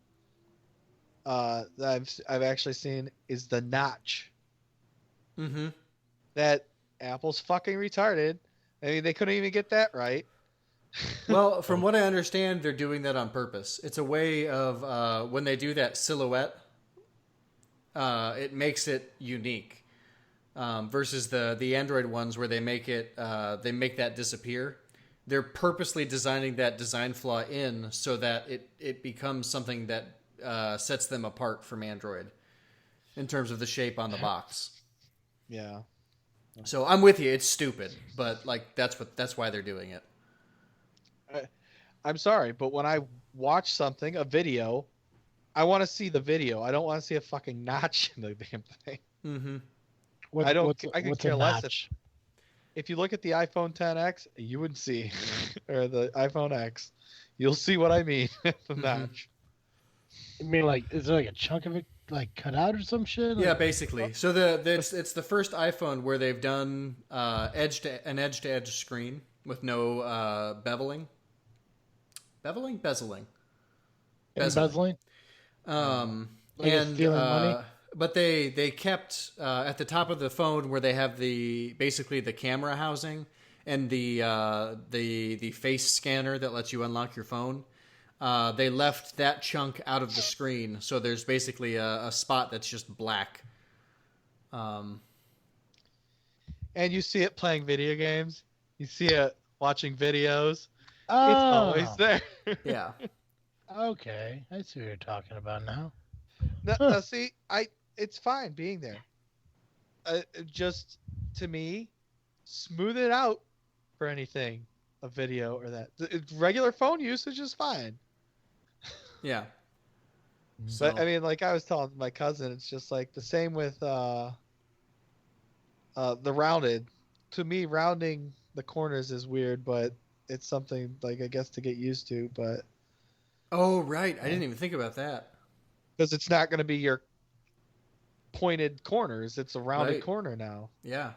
that I've actually seen is the notch. mm-hmm. That Apple's fucking retarded. I mean, they couldn't even get that right. Well, from what I understand, they're doing that on purpose. It's a way of when they do that silhouette, it makes it unique versus the Android ones where they make that disappear. They're purposely designing that design flaw in so that it becomes something that sets them apart from Android in terms of the shape on the box. Yeah. So I'm with you. It's stupid, but like that's why they're doing it. I'm sorry, but when I watch a video, I want to see the video. I don't want to see a fucking notch in the damn thing. Mm-hmm. I could care less if you look at the iPhone XS, you would see, or the iPhone X, you'll see what I mean. The notch. I mean, like, is there like a chunk of it like cut out or some shit? Yeah, Like, basically. So it's the first iPhone where they've done edge to edge screen with no beveling. Bezeling. embezzling. Like And stealing money. but they kept at the top of the phone where they have basically the camera housing and the face scanner that lets you unlock your phone. They left that chunk out of the screen, so there's basically a spot that's just black. And you see it playing video games. You see it watching videos. Oh, It's always there. Yeah. okay. I see what you're talking about now. No, see, it's fine being there. Just to me, smooth it out for anything, a video or that. Regular phone usage is fine. Yeah. But I mean, like I was telling my cousin, it's just like the same with the rounded. To me, rounding the corners is weird, but it's something like I guess to get used to. But oh right, I didn't even think about that. because it's not going to be your pointed corners, it's a rounded Right. corner now. Yeah.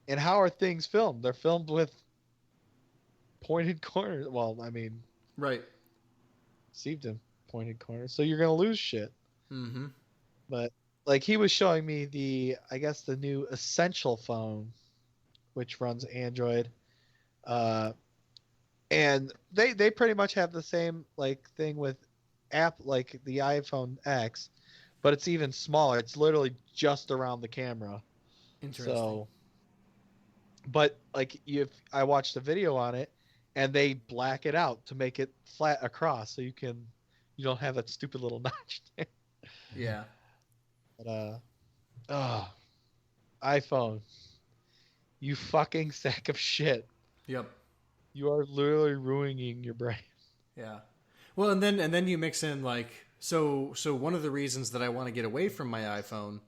And how are things filmed? They're filmed with pointed corners. Well, I mean, Right. received in pointed corners, so you're going to lose shit. Mm-hmm. But like he was showing me I guess the new Essential phone, which runs Android, and they pretty much have the same like thing with like the iPhone X, but it's even smaller. It's literally just around the camera. Interesting. So, but like I watched a video on it, and they black it out to make it flat across, so you don't have that stupid little notch there. Yeah. But iPhone, you fucking sack of shit. Yep. You are literally ruining your brain. Yeah. Well, and then you mix in like so one of the reasons that I want to get away from my iPhone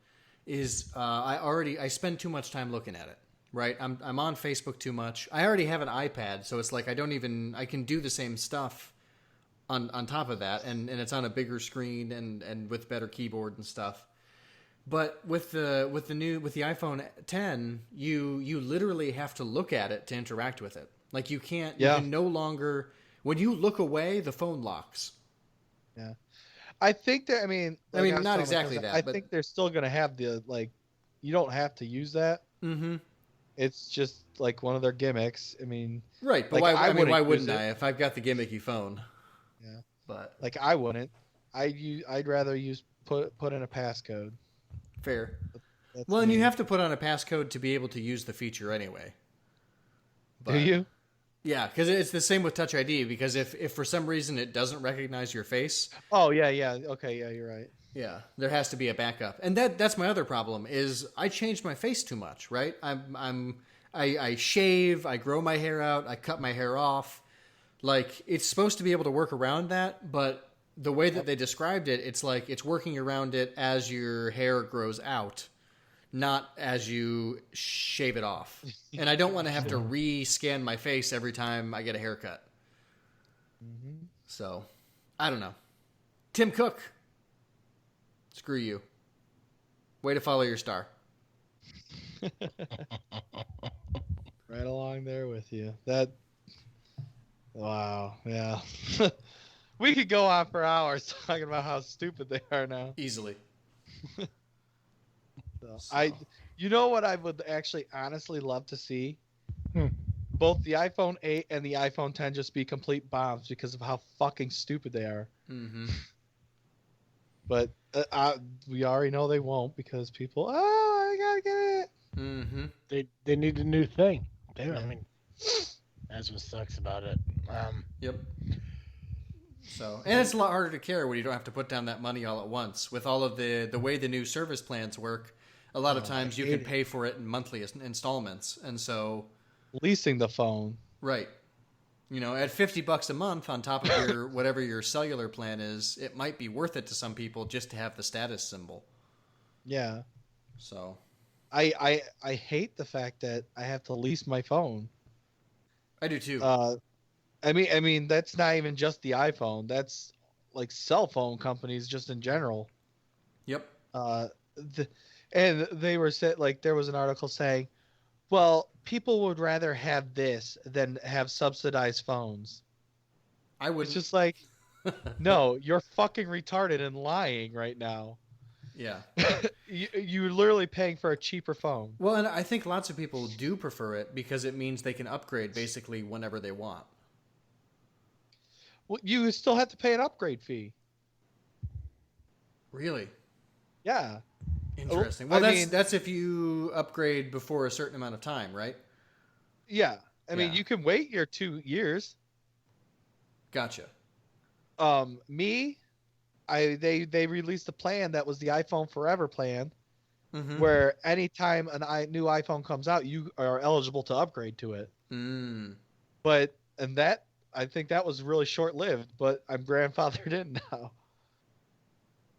is I spend too much time looking at it. Right? I'm on Facebook too much. I already have an iPad, so it's like I can do the same stuff on top of that, and it's on a bigger screen and with better keyboard and stuff. But with the iPhone 10, you literally have to look at it to interact with it. Like you can't. Yeah. You can no longer. When you look away, the phone locks. Yeah. I think that. I mean, not exactly that, I but- think they're still gonna have the like you don't have to use that. Mm-hmm. It's just like one of their gimmicks. I mean, Right, but like, why? I mean, why wouldn't use I it. if I've got the gimmicky phone? Yeah. But Like I wouldn't. I'd rather use put in a passcode. fair. That's Well, and you me. have to put on a passcode to be able to use the feature anyway. Do you? Yeah, because it's the same with Touch ID. Because if for some reason it doesn't recognize your face, Oh yeah, yeah. Okay, yeah, you're right. yeah, there has to be a backup. And that's my other problem is I change my face too much. Right? I shave, I grow my hair out, I cut my hair off. Like it's supposed to be able to work around that, but the way that they described it, it's like it's working around it as your hair grows out, not as you shave it off. And I don't want to have to re-scan my face every time I get a haircut. Mm-hmm. So, I don't know. Tim Cook. Screw you. Way to follow your star. Right along there with you. That. Wow. Yeah. We could go on for hours talking about how stupid they are now. Easily. So, you know what I would actually honestly love to see? Hmm. Both the iPhone 8 and the iPhone 10 just be complete bombs because of how fucking stupid they are. Mm-hmm. But we already know they won't because people, I gotta get it. Mm-hmm. They need a new thing. I mean, that's what sucks about it. Yep. So, and it's a lot harder to carry when you don't have to put down that money all at once. With all of the way the new service plans work, a lot of times you can pay for it in monthly installments. And so, Leasing the phone. right. You know, at $50 a month on top of your whatever your cellular plan is, it might be worth it to some people just to have the status symbol. Yeah. So, I hate the fact that I have to lease my phone. I do too. I mean that's not even just the iPhone. That's like cell phone companies just in general. Yep. And they were said like there was an article saying, well, people would rather have this than have subsidized phones. I would It's just like, no, you're fucking retarded and lying right now. Yeah. You're literally paying for a cheaper phone. Well, and I think lots of people do prefer it because it means they can upgrade basically whenever they want. Well, you still have to pay an upgrade fee. Really? Yeah. Interesting. I Well, mean- that's if you upgrade before a certain amount of time, right? Yeah. I mean, Yeah. you can wait your 2 years. Gotcha. They released a plan that was the iPhone Forever plan, Mm-hmm. where anytime new iPhone comes out, you are eligible to upgrade to it. But I think that was really short lived. But I'm grandfathered in now.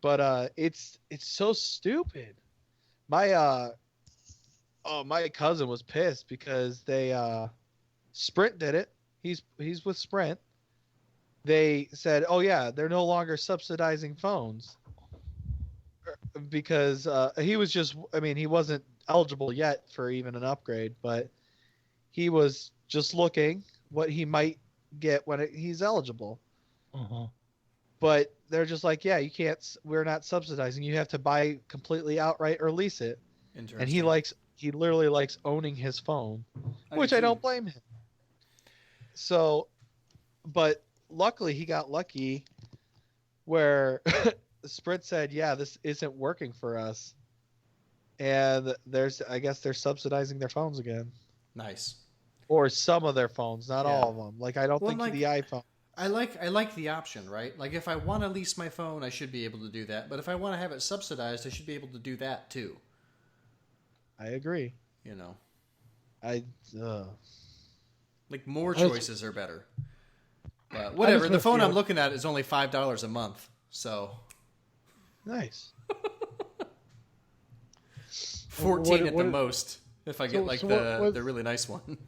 But it's so stupid. My my cousin was pissed because they Sprint did it. He's with Sprint. They said, "Oh yeah, they're no longer subsidizing phones." Because he was just, I mean, he wasn't eligible yet for even an upgrade, but he was just looking what he might get when he's eligible. Uh-huh. But they're just like, yeah, you can't, we're not subsidizing. You have to buy completely outright or lease it. Interesting. And he literally likes owning his phone, which do I too. don't blame him. So, but luckily he got lucky where Sprint said, yeah, this isn't working for us. And I guess they're subsidizing their phones again. Nice. Or some of their phones, not Yeah. all of them. Like, I don't Well, think like- the iPhone. I like the option, right? Like if I want to lease my phone, I should be able to do that. But if I want to have it subsidized, I should be able to do that too. I agree. You know, like more choices are better. But whatever. The phone I'm looking at is only $5 a month. So Nice. 14 at the most if I get the really nice one.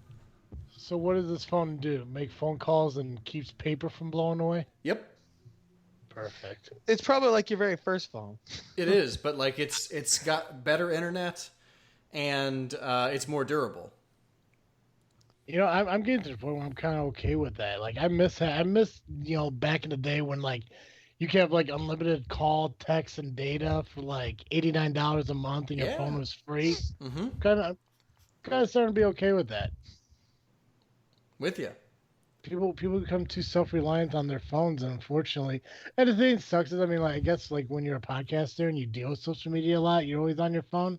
So what does this phone do? Make phone calls and keeps paper from blowing away? Yep. Perfect. It's probably like your very first phone. It is, but like it's got better internet and it's more durable. You know, I'm getting to the point where I'm kind of okay with that. Like I miss back in the day when like you can have like unlimited call, text, and data for like $89 a month, and your Yeah. phone was free. Mm-hmm. Kind of starting to be okay with that. With you. People become too self-reliant on their phones, unfortunately. And the thing that sucks is, I mean, like I guess like when you're a podcaster and you deal with social media a lot, you're always on your phone.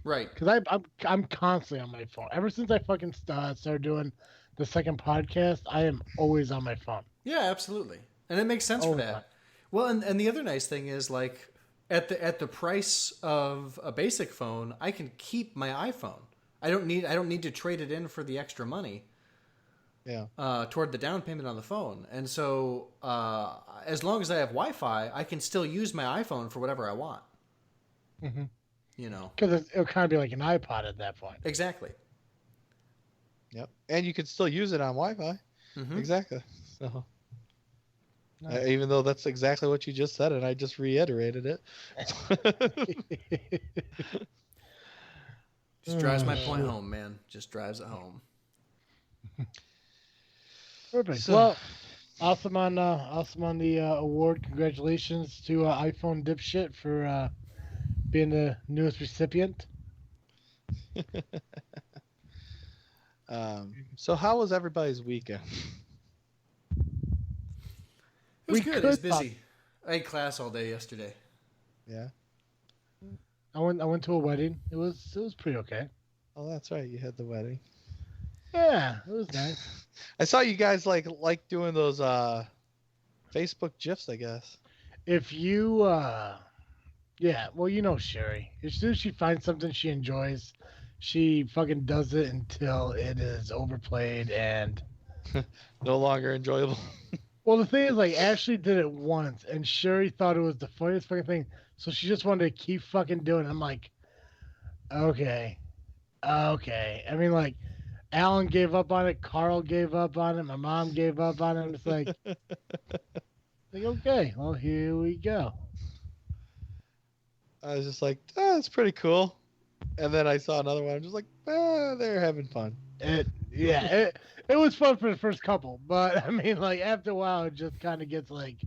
Right. Because I'm constantly on my phone. Ever since I fucking started doing the second podcast, I am always on my phone. Yeah, absolutely. And it makes sense for Always on. that. Well, and the other nice thing is like at the price of a basic phone, I can keep my iPhone. I don't need to trade it in for the extra money. Yeah. Toward the down payment on the phone. And so as long as I have Wi-Fi, I can still use my iPhone for whatever I want. Mm-hmm. You know. Because it'll kind of be like an iPod at that point. Exactly. Yep. And you could still use it on Wi-Fi. Mm-hmm. Exactly. So, Nice. even though that's exactly what you just said, and I just reiterated it. Just drives my point home, man. Just drives it home. Perfect. So- Well, awesome on the award. Congratulations to iPhone dipshit for being the newest recipient. So how was everybody's weekend? It was We good. It was could talk- busy. I had class all day yesterday. Yeah. I went to a wedding. It was pretty okay. Oh, that's right. You had the wedding. Yeah, it was nice. I saw you guys like doing those Facebook gifs, I guess. If you yeah, well, you know Sherry. As soon as she finds something she enjoys, she fucking does it until it is overplayed and No longer enjoyable. well, the thing is, like, Ashley did it once, and Sherry thought it was the funniest fucking thing, so she just wanted to keep fucking doing it. I'm like, okay. I mean, like, Alan gave up on it, Carl gave up on it, my mom gave up on it. It's like, okay, well, here we go. I was just like, oh, that's pretty cool. And then I saw another one. I'm just like, they're having fun. It was fun for the first couple, but I mean, like, after a while, it just kind of gets like,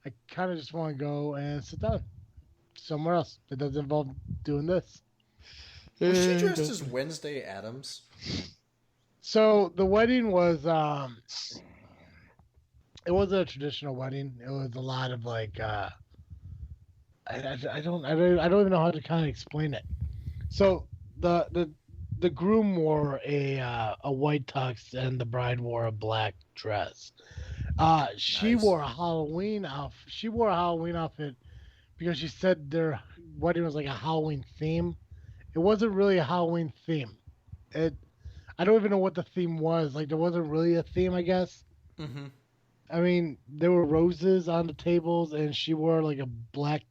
I kind of just want to go and sit down somewhere else that doesn't involve doing this. Was she dressed as Wednesday Addams? So the wedding was it wasn't a traditional wedding. It was a lot of like I don't even know how to kind of explain it. So the groom wore a white tux and the bride wore a black dress. She Nice. wore a Halloween outfit. She wore a Halloween outfit because she said their wedding was like a Halloween theme. It wasn't really a Halloween theme. I don't even know what the theme was. Like there wasn't really a theme, I guess. Mm-hmm. I mean, there were roses on the tables, and she wore like a black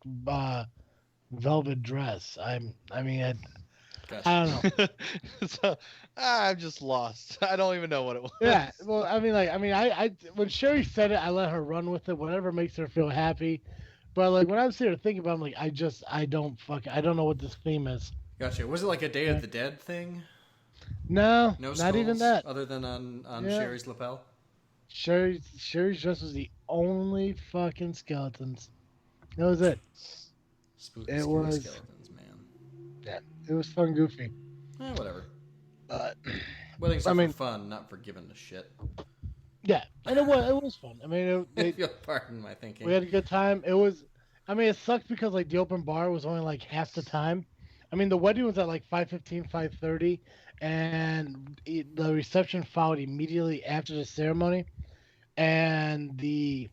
velvet dress. I Gotcha. don't know. So I'm just lost. I don't even know what it was. Yeah, well, I when Sherry said it, I let her run with it. Whatever makes her feel happy. But like when I'm sitting here thinking about, it, I'm like, I don't know what this theme is. Gotcha. Was it like a Day of the Dead thing? No, No not skulls, even that. other than on Yeah. Sherry's lapel? Sherry's dress was the only fucking skeletons. That was it. Spooky, It scary was- skeletons, man. Yeah, it was fun, goofy. Whatever. But Weddings I are mean- for fun, not for giving a shit. yeah, and it was fun. I mean, If you'll pardon my thinking. we had a good time. It sucked because like the open bar was only like half the time. I mean, the wedding was at like 5:15, 5:30, and the reception followed immediately after the ceremony, and the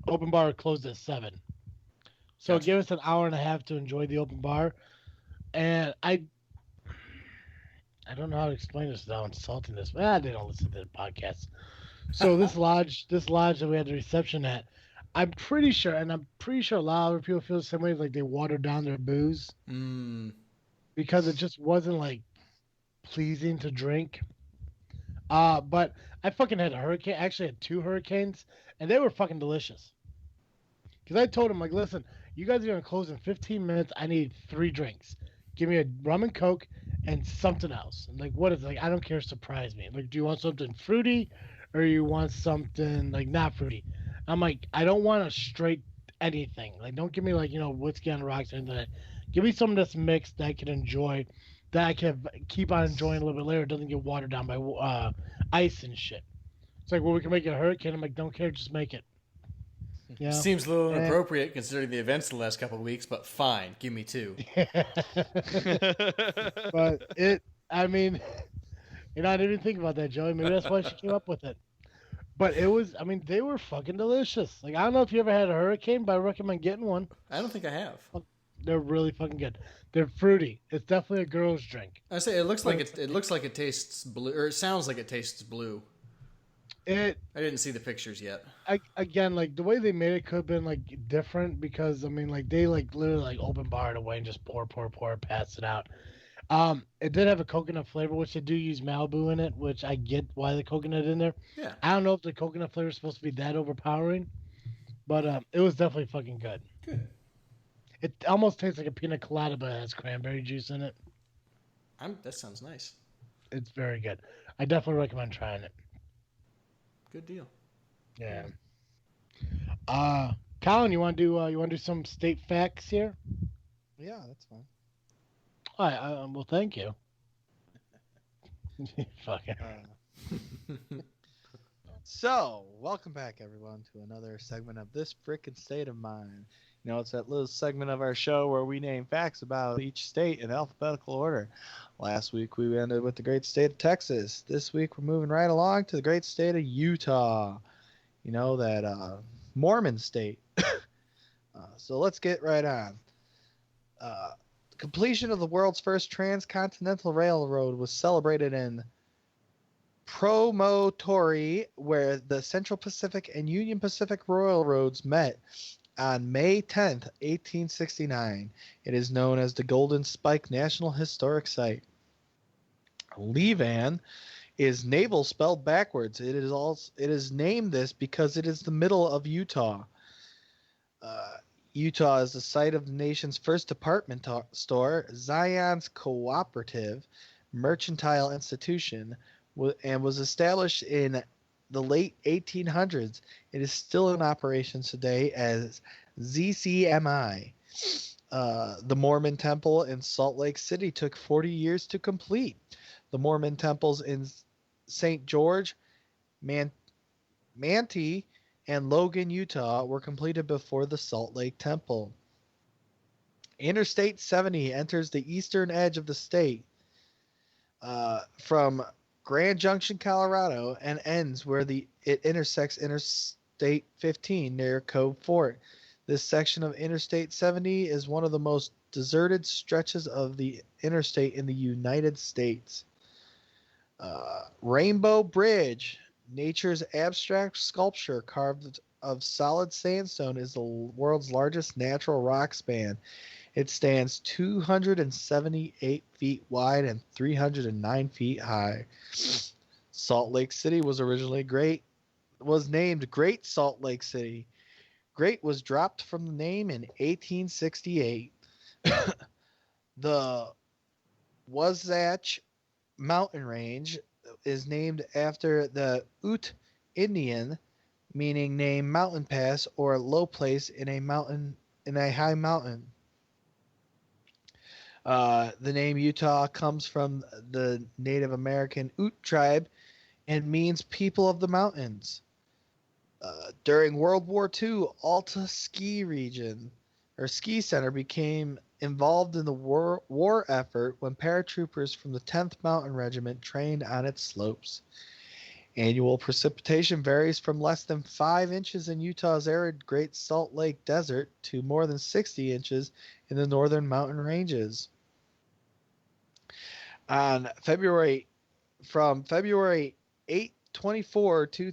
open bar closed at 7. So it Gotcha. gave us an hour and a half to enjoy the open bar, and I don't know how to explain this without insulting this. They don't listen to the podcast. So this lodge that we had the reception at, I'm pretty sure a lot of other people feel the same way. Like they watered down their booze because it just wasn't like pleasing to drink. But I fucking had a hurricane. Actually, had 2 hurricanes, and they were fucking delicious. Because I told him, like, listen, you guys are gonna close in 15 minutes. I need 3 drinks. Give me a rum and coke and something else. And like, what is it? Like? I don't care. Surprise me. Like, do you want something fruity, or you want something like not fruity? I'm like, I don't want a straight anything. Like, don't give me like whiskey on the rocks or anything. Give me something that's mixed that I can enjoy, that I can keep on enjoying a little bit later. It doesn't get watered down by ice and shit. It's like, well, we can make it a hurricane. I'm like, don't care, just make it. Yeah. Seems a little And inappropriate considering the events of the last couple of weeks, but fine. Give me two. but I mean, I didn't even think about that, Joey. Maybe that's why she came up with it. But it was, I mean, they were fucking delicious. Like, I don't know if you ever had a hurricane, but I recommend getting one. I don't think I have. They're really fucking good. They're fruity. It's definitely a girl's drink. I say it looks like it looks like it tastes blue, or it sounds like it tastes blue. I didn't see the pictures yet. Again, like the way they made it could have been like different because I mean, like they like literally like open bar it away and just pour, pass it out. It did have a coconut flavor, which they do use Malibu in it, which I get why the coconut in there. Yeah. I don't know if the coconut flavor is supposed to be that overpowering, but it was definitely fucking good. Good. It almost tastes like a pina colada, but it has cranberry juice in it. That sounds nice. It's very good. I definitely recommend trying it. Good deal. Yeah. Colin, you want to do some state facts here? Yeah, that's fine. All right. Well, thank you. Fucking. So, welcome back, everyone, to another segment of This Frickin' State of Mind. You know, it's that little segment of our show where we name facts about each state in alphabetical order. Last week, we ended with the great state of Texas. This week, we're moving right along to the great state of Utah. You know, that Mormon state. So, let's get right on. Completion of the world's first transcontinental railroad was celebrated in Promontory, where the Central Pacific and Union Pacific Railroads met on May 10th, 1869. It is known as the Golden Spike National Historic Site. Levan is navel spelled backwards. It is named this because it is the middle of Utah. Utah is the site of the nation's first department store, Zion's Cooperative Mercantile Institution, and was established in the late 1800s. It is still in operation today as ZCMI. The Mormon Temple in Salt Lake City took 40 years to complete. The Mormon temples in St. George, Manti, and Logan, Utah were completed before the Salt Lake Temple. Interstate 70 enters the eastern edge of the state from Grand Junction, Colorado, and ends where it intersects Interstate 15 near Cove Fort. This section of Interstate 70 is one of the most deserted stretches of the interstate in the United States. Rainbow Bridge, nature's abstract sculpture carved of solid sandstone, is the world's largest natural rock span. It stands 278 feet wide and 309 feet high. Salt Lake City was named Great Salt Lake City. Great was dropped from the name in 1868. The Wasatch Mountain Range is named after the Ute Indian, meaning name mountain pass or low place in a high mountain. The name Utah comes from the Native American Ute tribe and means people of the mountains. During World War II, Alta Ski Center became involved in the war effort when paratroopers from the 10th Mountain Regiment trained on its slopes. Annual precipitation varies from less than 5 inches in Utah's arid Great Salt Lake Desert to more than 60 inches in the northern mountain ranges. On February 8, 24 through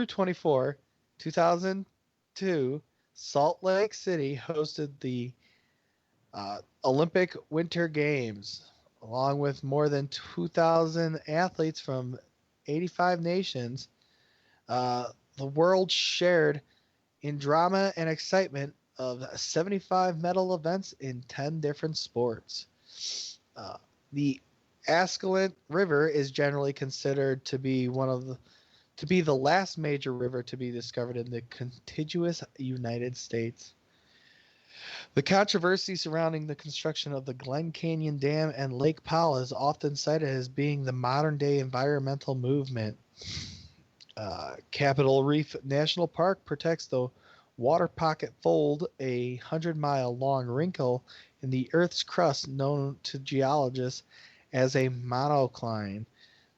24, 2002, Salt Lake City hosted the Olympic Winter Games, along with more than 2,000 athletes from 85 nations. The world shared in drama and excitement of 75 medal events in 10 different sports. The Ascalon River is generally considered to be the last major river to be discovered in the contiguous United States. The controversy surrounding the construction of the Glen Canyon Dam and Lake Powell is often cited as being the modern-day environmental movement. Capitol Reef National Park protects the Water Pocket Fold, a 100-mile-long wrinkle in the Earth's crust known to geologists as a monocline.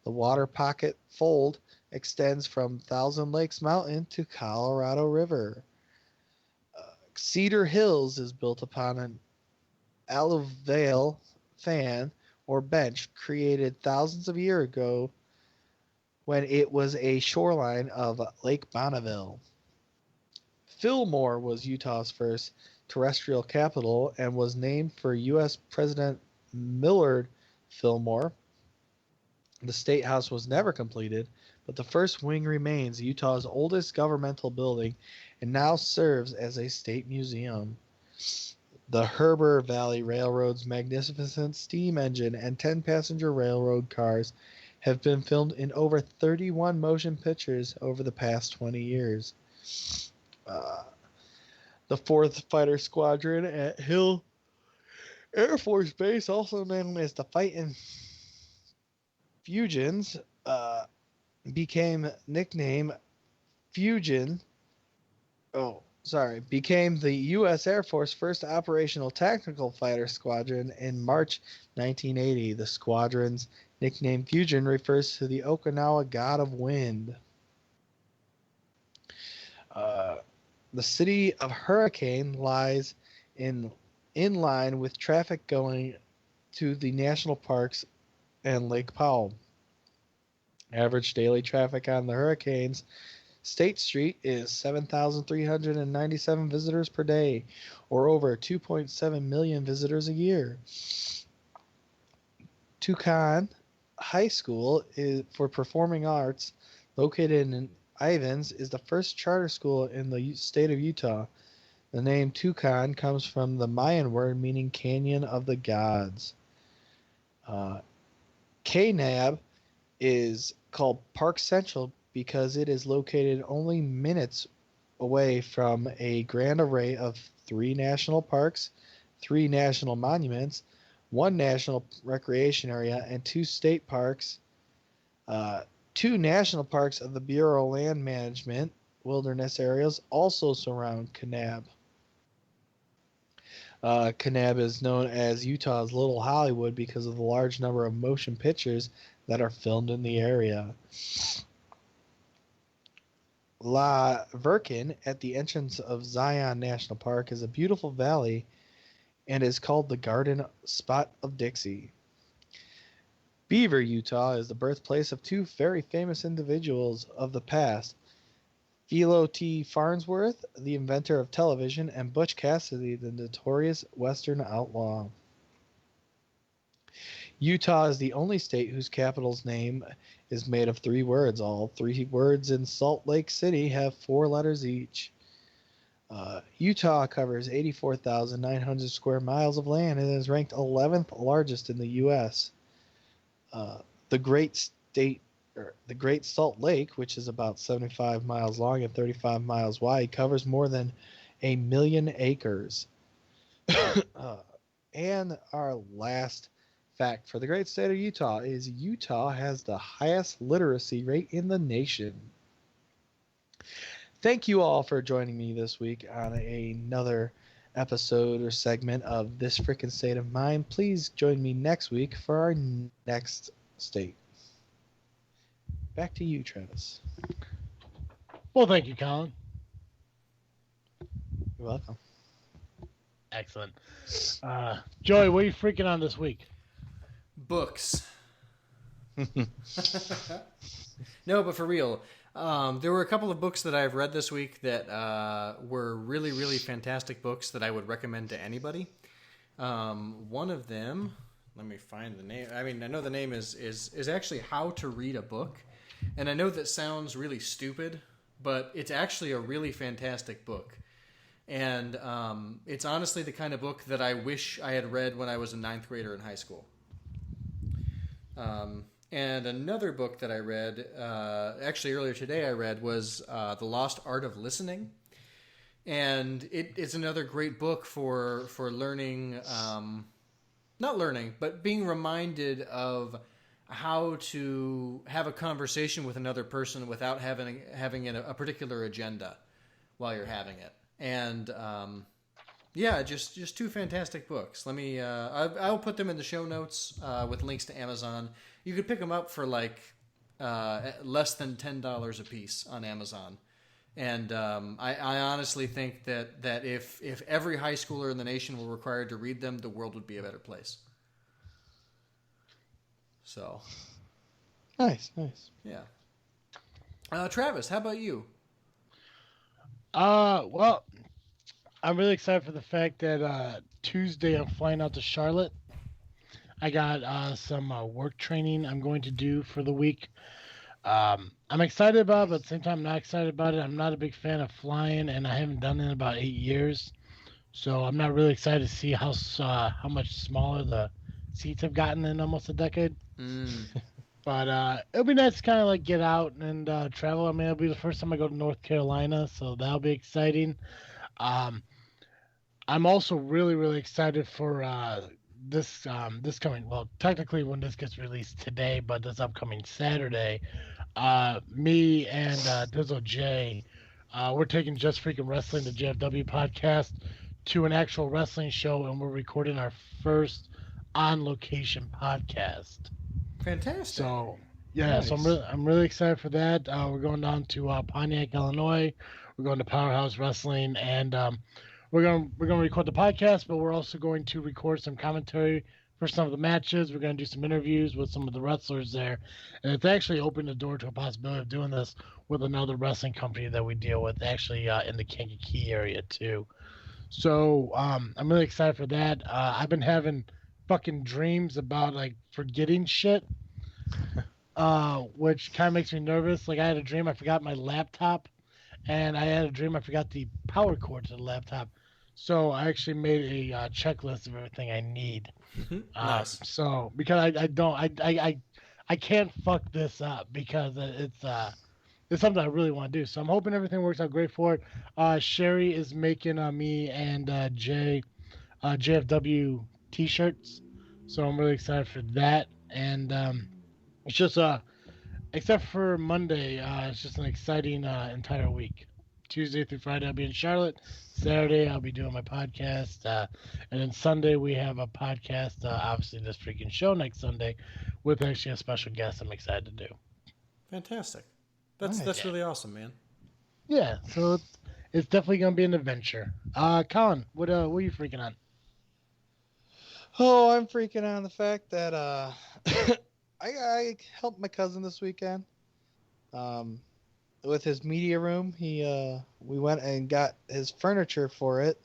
The Water Pocket Fold extends from Thousand Lakes Mountain to Colorado River. Cedar Hills is built upon an alluvial fan or bench created thousands of years ago when it was a shoreline of Lake Bonneville. Fillmore was Utah's first terrestrial capital and was named for U.S. President Millard Fillmore. The State House was never completed, but the first wing remains Utah's oldest governmental building and now serves as a state museum. The Heber Valley Railroad's magnificent steam engine and 10-passenger railroad cars have been filmed in over 31 motion pictures over the past 20 years. The 4th Fighter Squadron at Hill Air Force Base, also known as the Fightin' Fusions, became nicknamed Fusion. Became the U.S. Air Force first operational tactical fighter squadron in March 1980. The squadron's nickname Fusion refers to the Okinawa god of wind. The city of Hurricane lies in line with traffic going to the national parks and Lake Powell. Average daily traffic on the Hurricane's State Street is 7,397 visitors per day, or over 2.7 million visitors a year. Tucson High School for Performing Arts, located in Ivins, is the first charter school in the state of Utah. The name Tucson comes from the Mayan word meaning Canyon of the Gods. Kanab is called Park Central because it is located only minutes away from a grand array of 3 national parks, 3 national monuments, 1 national recreation area, and 2 state parks. 2 national parks of the Bureau of Land Management wilderness areas also surround Kanab. Kanab is known as Utah's Little Hollywood because of the large number of motion pictures that are filmed in the area. La Verkin, at the entrance of Zion National Park, is a beautiful valley and is called the Garden Spot of Dixie. Beaver, Utah, is the birthplace of 2 very famous individuals of the past, Philo T. Farnsworth, the inventor of television, and Butch Cassidy, the notorious Western outlaw. Utah is the only state whose capital's name is made of 3 words. All 3 words in Salt Lake City have 4 letters each. Utah covers 84,900 square miles of land and is ranked 11th largest in the U.S. The Great Salt Lake, which is about 75 miles long and 35 miles wide, covers more than 1 million acres. And our last fact for the great state of Utah is Utah has the highest literacy rate in the nation. Thank you all for joining me this week on another episode or segment of This Frickin' State of Mind. Please join me next week for our next state. Back to you, Travis. Well, thank you, Colin. You're welcome. Excellent. Joey, what are you freaking on this week? Books. No, but for real. There were a couple of books that I've read this week that were really, really fantastic books that I would recommend to anybody. One of them, let me find the name. I mean, I know the name is actually How to Read a Book. And I know that sounds really stupid, but it's actually a really fantastic book. And it's honestly the kind of book that I wish I had read when I was a 9th grader in high school. And another book that I read, actually earlier today I read, was The Lost Art of Listening. And it's another great book for learning, not learning, but being reminded of how to have a conversation with another person without having a particular agenda while you're having it. And yeah, just two fantastic books. Let me I'll put them in the show notes with links to Amazon. You could pick them up for like less than $10 a piece on Amazon. And I honestly think that if every high schooler in the nation were required to read them, the world would be a better place. So, Nice. yeah. Travis, how about you? Well, I'm really excited for the fact that Tuesday I'm flying out to Charlotte. I got some work training I'm going to do for the week. I'm excited about it, but at the same time, I'm not excited about it. I'm not a big fan of flying, and I haven't done it in about 8 years. So I'm not really excited to see how much smaller the seats have gotten in almost a decade. But it'll be nice to kind of like get out and travel. I mean, it'll be the first time I go to North Carolina, so that'll be exciting. Um, I'm also really, really excited for this coming. Well, technically, when this gets released today, but this upcoming Saturday, me and Dizzle J, we're taking Just Freakin' Wrestling, the JFW podcast, to an actual wrestling show, and we're recording our first on-location podcast. Fantastic. So yeah, Nice. so I'm really excited for that. We're going down to Pontiac, Illinois. We're going to Powerhouse Wrestling, and we're gonna record the podcast, but we're also going to record some commentary for some of the matches. We're going to do some interviews with some of the wrestlers there, and it's actually opened the door to a possibility of doing this with another wrestling company that we deal with, actually in the Kankakee area too. So I'm really excited for that. I've been having fucking dreams about like forgetting shit, which kind of makes me nervous. Like I had a dream I forgot my laptop, and I had a dream I forgot the power cord to the laptop. So I actually made a checklist of everything I need. Nice. So because I can't fuck this up because it's something I really want to do. So I'm hoping everything works out great for it. Sherry is making me and JFW t-shirts, so I'm really excited for that. And it's just except for Monday, it's just an exciting entire week. Tuesday through Friday I'll be in Charlotte. Saturday I'll be doing my podcast, and then Sunday we have a podcast. Obviously, this freaking show next Sunday with actually a special guest. I'm excited to do. Fantastic. That's Nice. that's really awesome, man. Yeah, so it's definitely gonna be an adventure. Colin, what are you freaking on? Oh, I'm freaking out on the fact that I helped my cousin this weekend. With his media room, we went and got his furniture for it.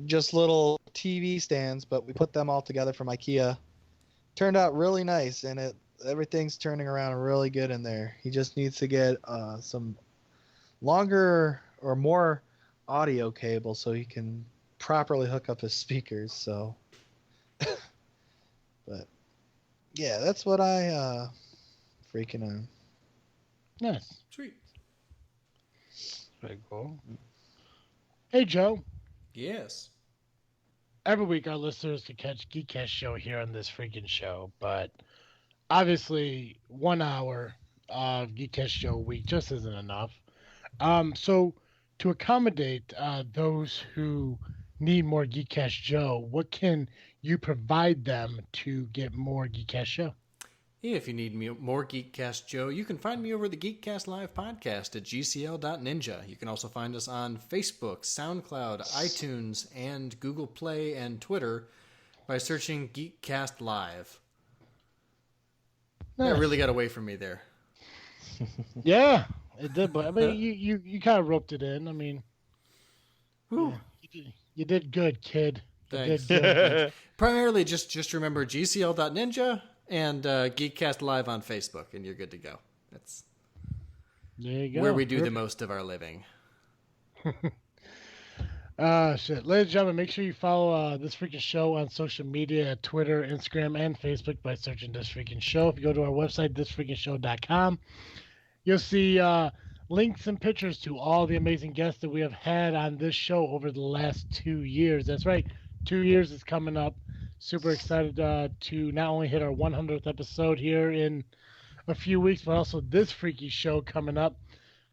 Just little TV stands, but we put them all together from IKEA. Turned out really nice, and everything's turning around really good in there. He just needs to get some longer or more audio cable so he can properly hook up his speakers. So, but yeah, that's what I freaking on. Nice, Sweet. very cool. Hey Joe, Yes. every week our listeners can catch Geekcast show here on this freaking show, but obviously 1 hour of Geekcast show a week just isn't enough. So to accommodate those who need more Geekcast Joe, what can you provide them to get more Geekcast show? If you need more Geekcast Joe, you can find me over the Geekcast Live podcast at gcl.ninja. You can also find us on Facebook, SoundCloud, iTunes, and Google Play and Twitter by searching Geekcast Live. That really got away from me there. Yeah, it did, but I mean, you kind of roped it in. I mean, Whew. you did good, kid. You Thanks. did good. Primarily, just remember gcl.ninja and Geekcast Live on Facebook, and you're good to go. That's There you go. where we do the most of our living. Shit. Ladies and gentlemen, make sure you follow This Freaking Show on social media at Twitter, Instagram, and Facebook by searching This Freaking Show. If you go to our website, thisfreakingshow.com, you'll see links and pictures to all the amazing guests that we have had on this show over the last 2 years. That's right, 2 years is coming up. Super excited to not only hit our 100th episode here in a few weeks, but also this freaky show coming up.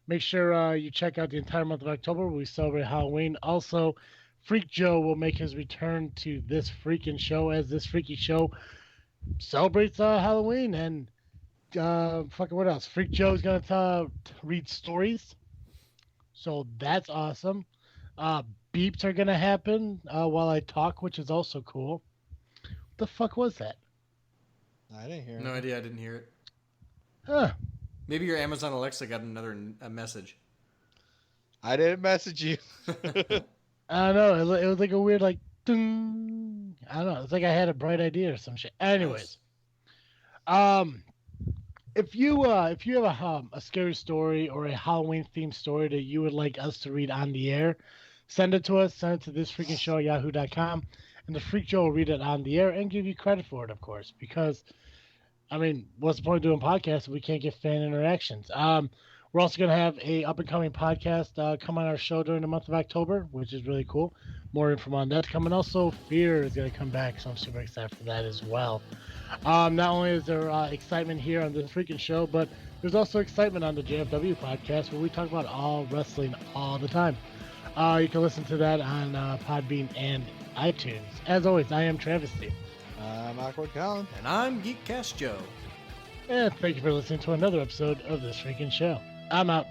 Make sure you check out the entire month of October where we celebrate Halloween. Also, Freak Joe will make his return to this freaking show as this freaky show celebrates Halloween. And fucking what else? Freak Joe is going to read stories. So that's awesome. Beeps are going to happen while I talk, which is also cool. What the fuck was that? I didn't hear. No idea. I didn't hear it. Huh. Maybe your Amazon Alexa got a message. I didn't message you. I don't know. It was like a weird, like, ding. I don't know. It's like I had a bright idea or some shit. Anyways, if you have a scary story or a Halloween themed story that you would like us to read on the air, send it to us. Send it to thisfreakingshow@yahoo.com, and the Freak Joe will read it on the air and give you credit for it, of course, because. I mean, what's the point of doing podcasts if we can't get fan interactions? We're also going to have a up-and-coming podcast come on our show during the month of October, which is really cool. More info on that coming. Also, Fear is going to come back, so I'm super excited for that as well. Not only is there excitement here on this freaking show, but there's also excitement on the JFW podcast where we talk about all wrestling all the time. You can listen to that on Podbean and iTunes. As always, I am Travesty. I'm Awkward Colin. And I'm Geekcast Joe. And thank you for listening to another episode of This Freaking Show. I'm out.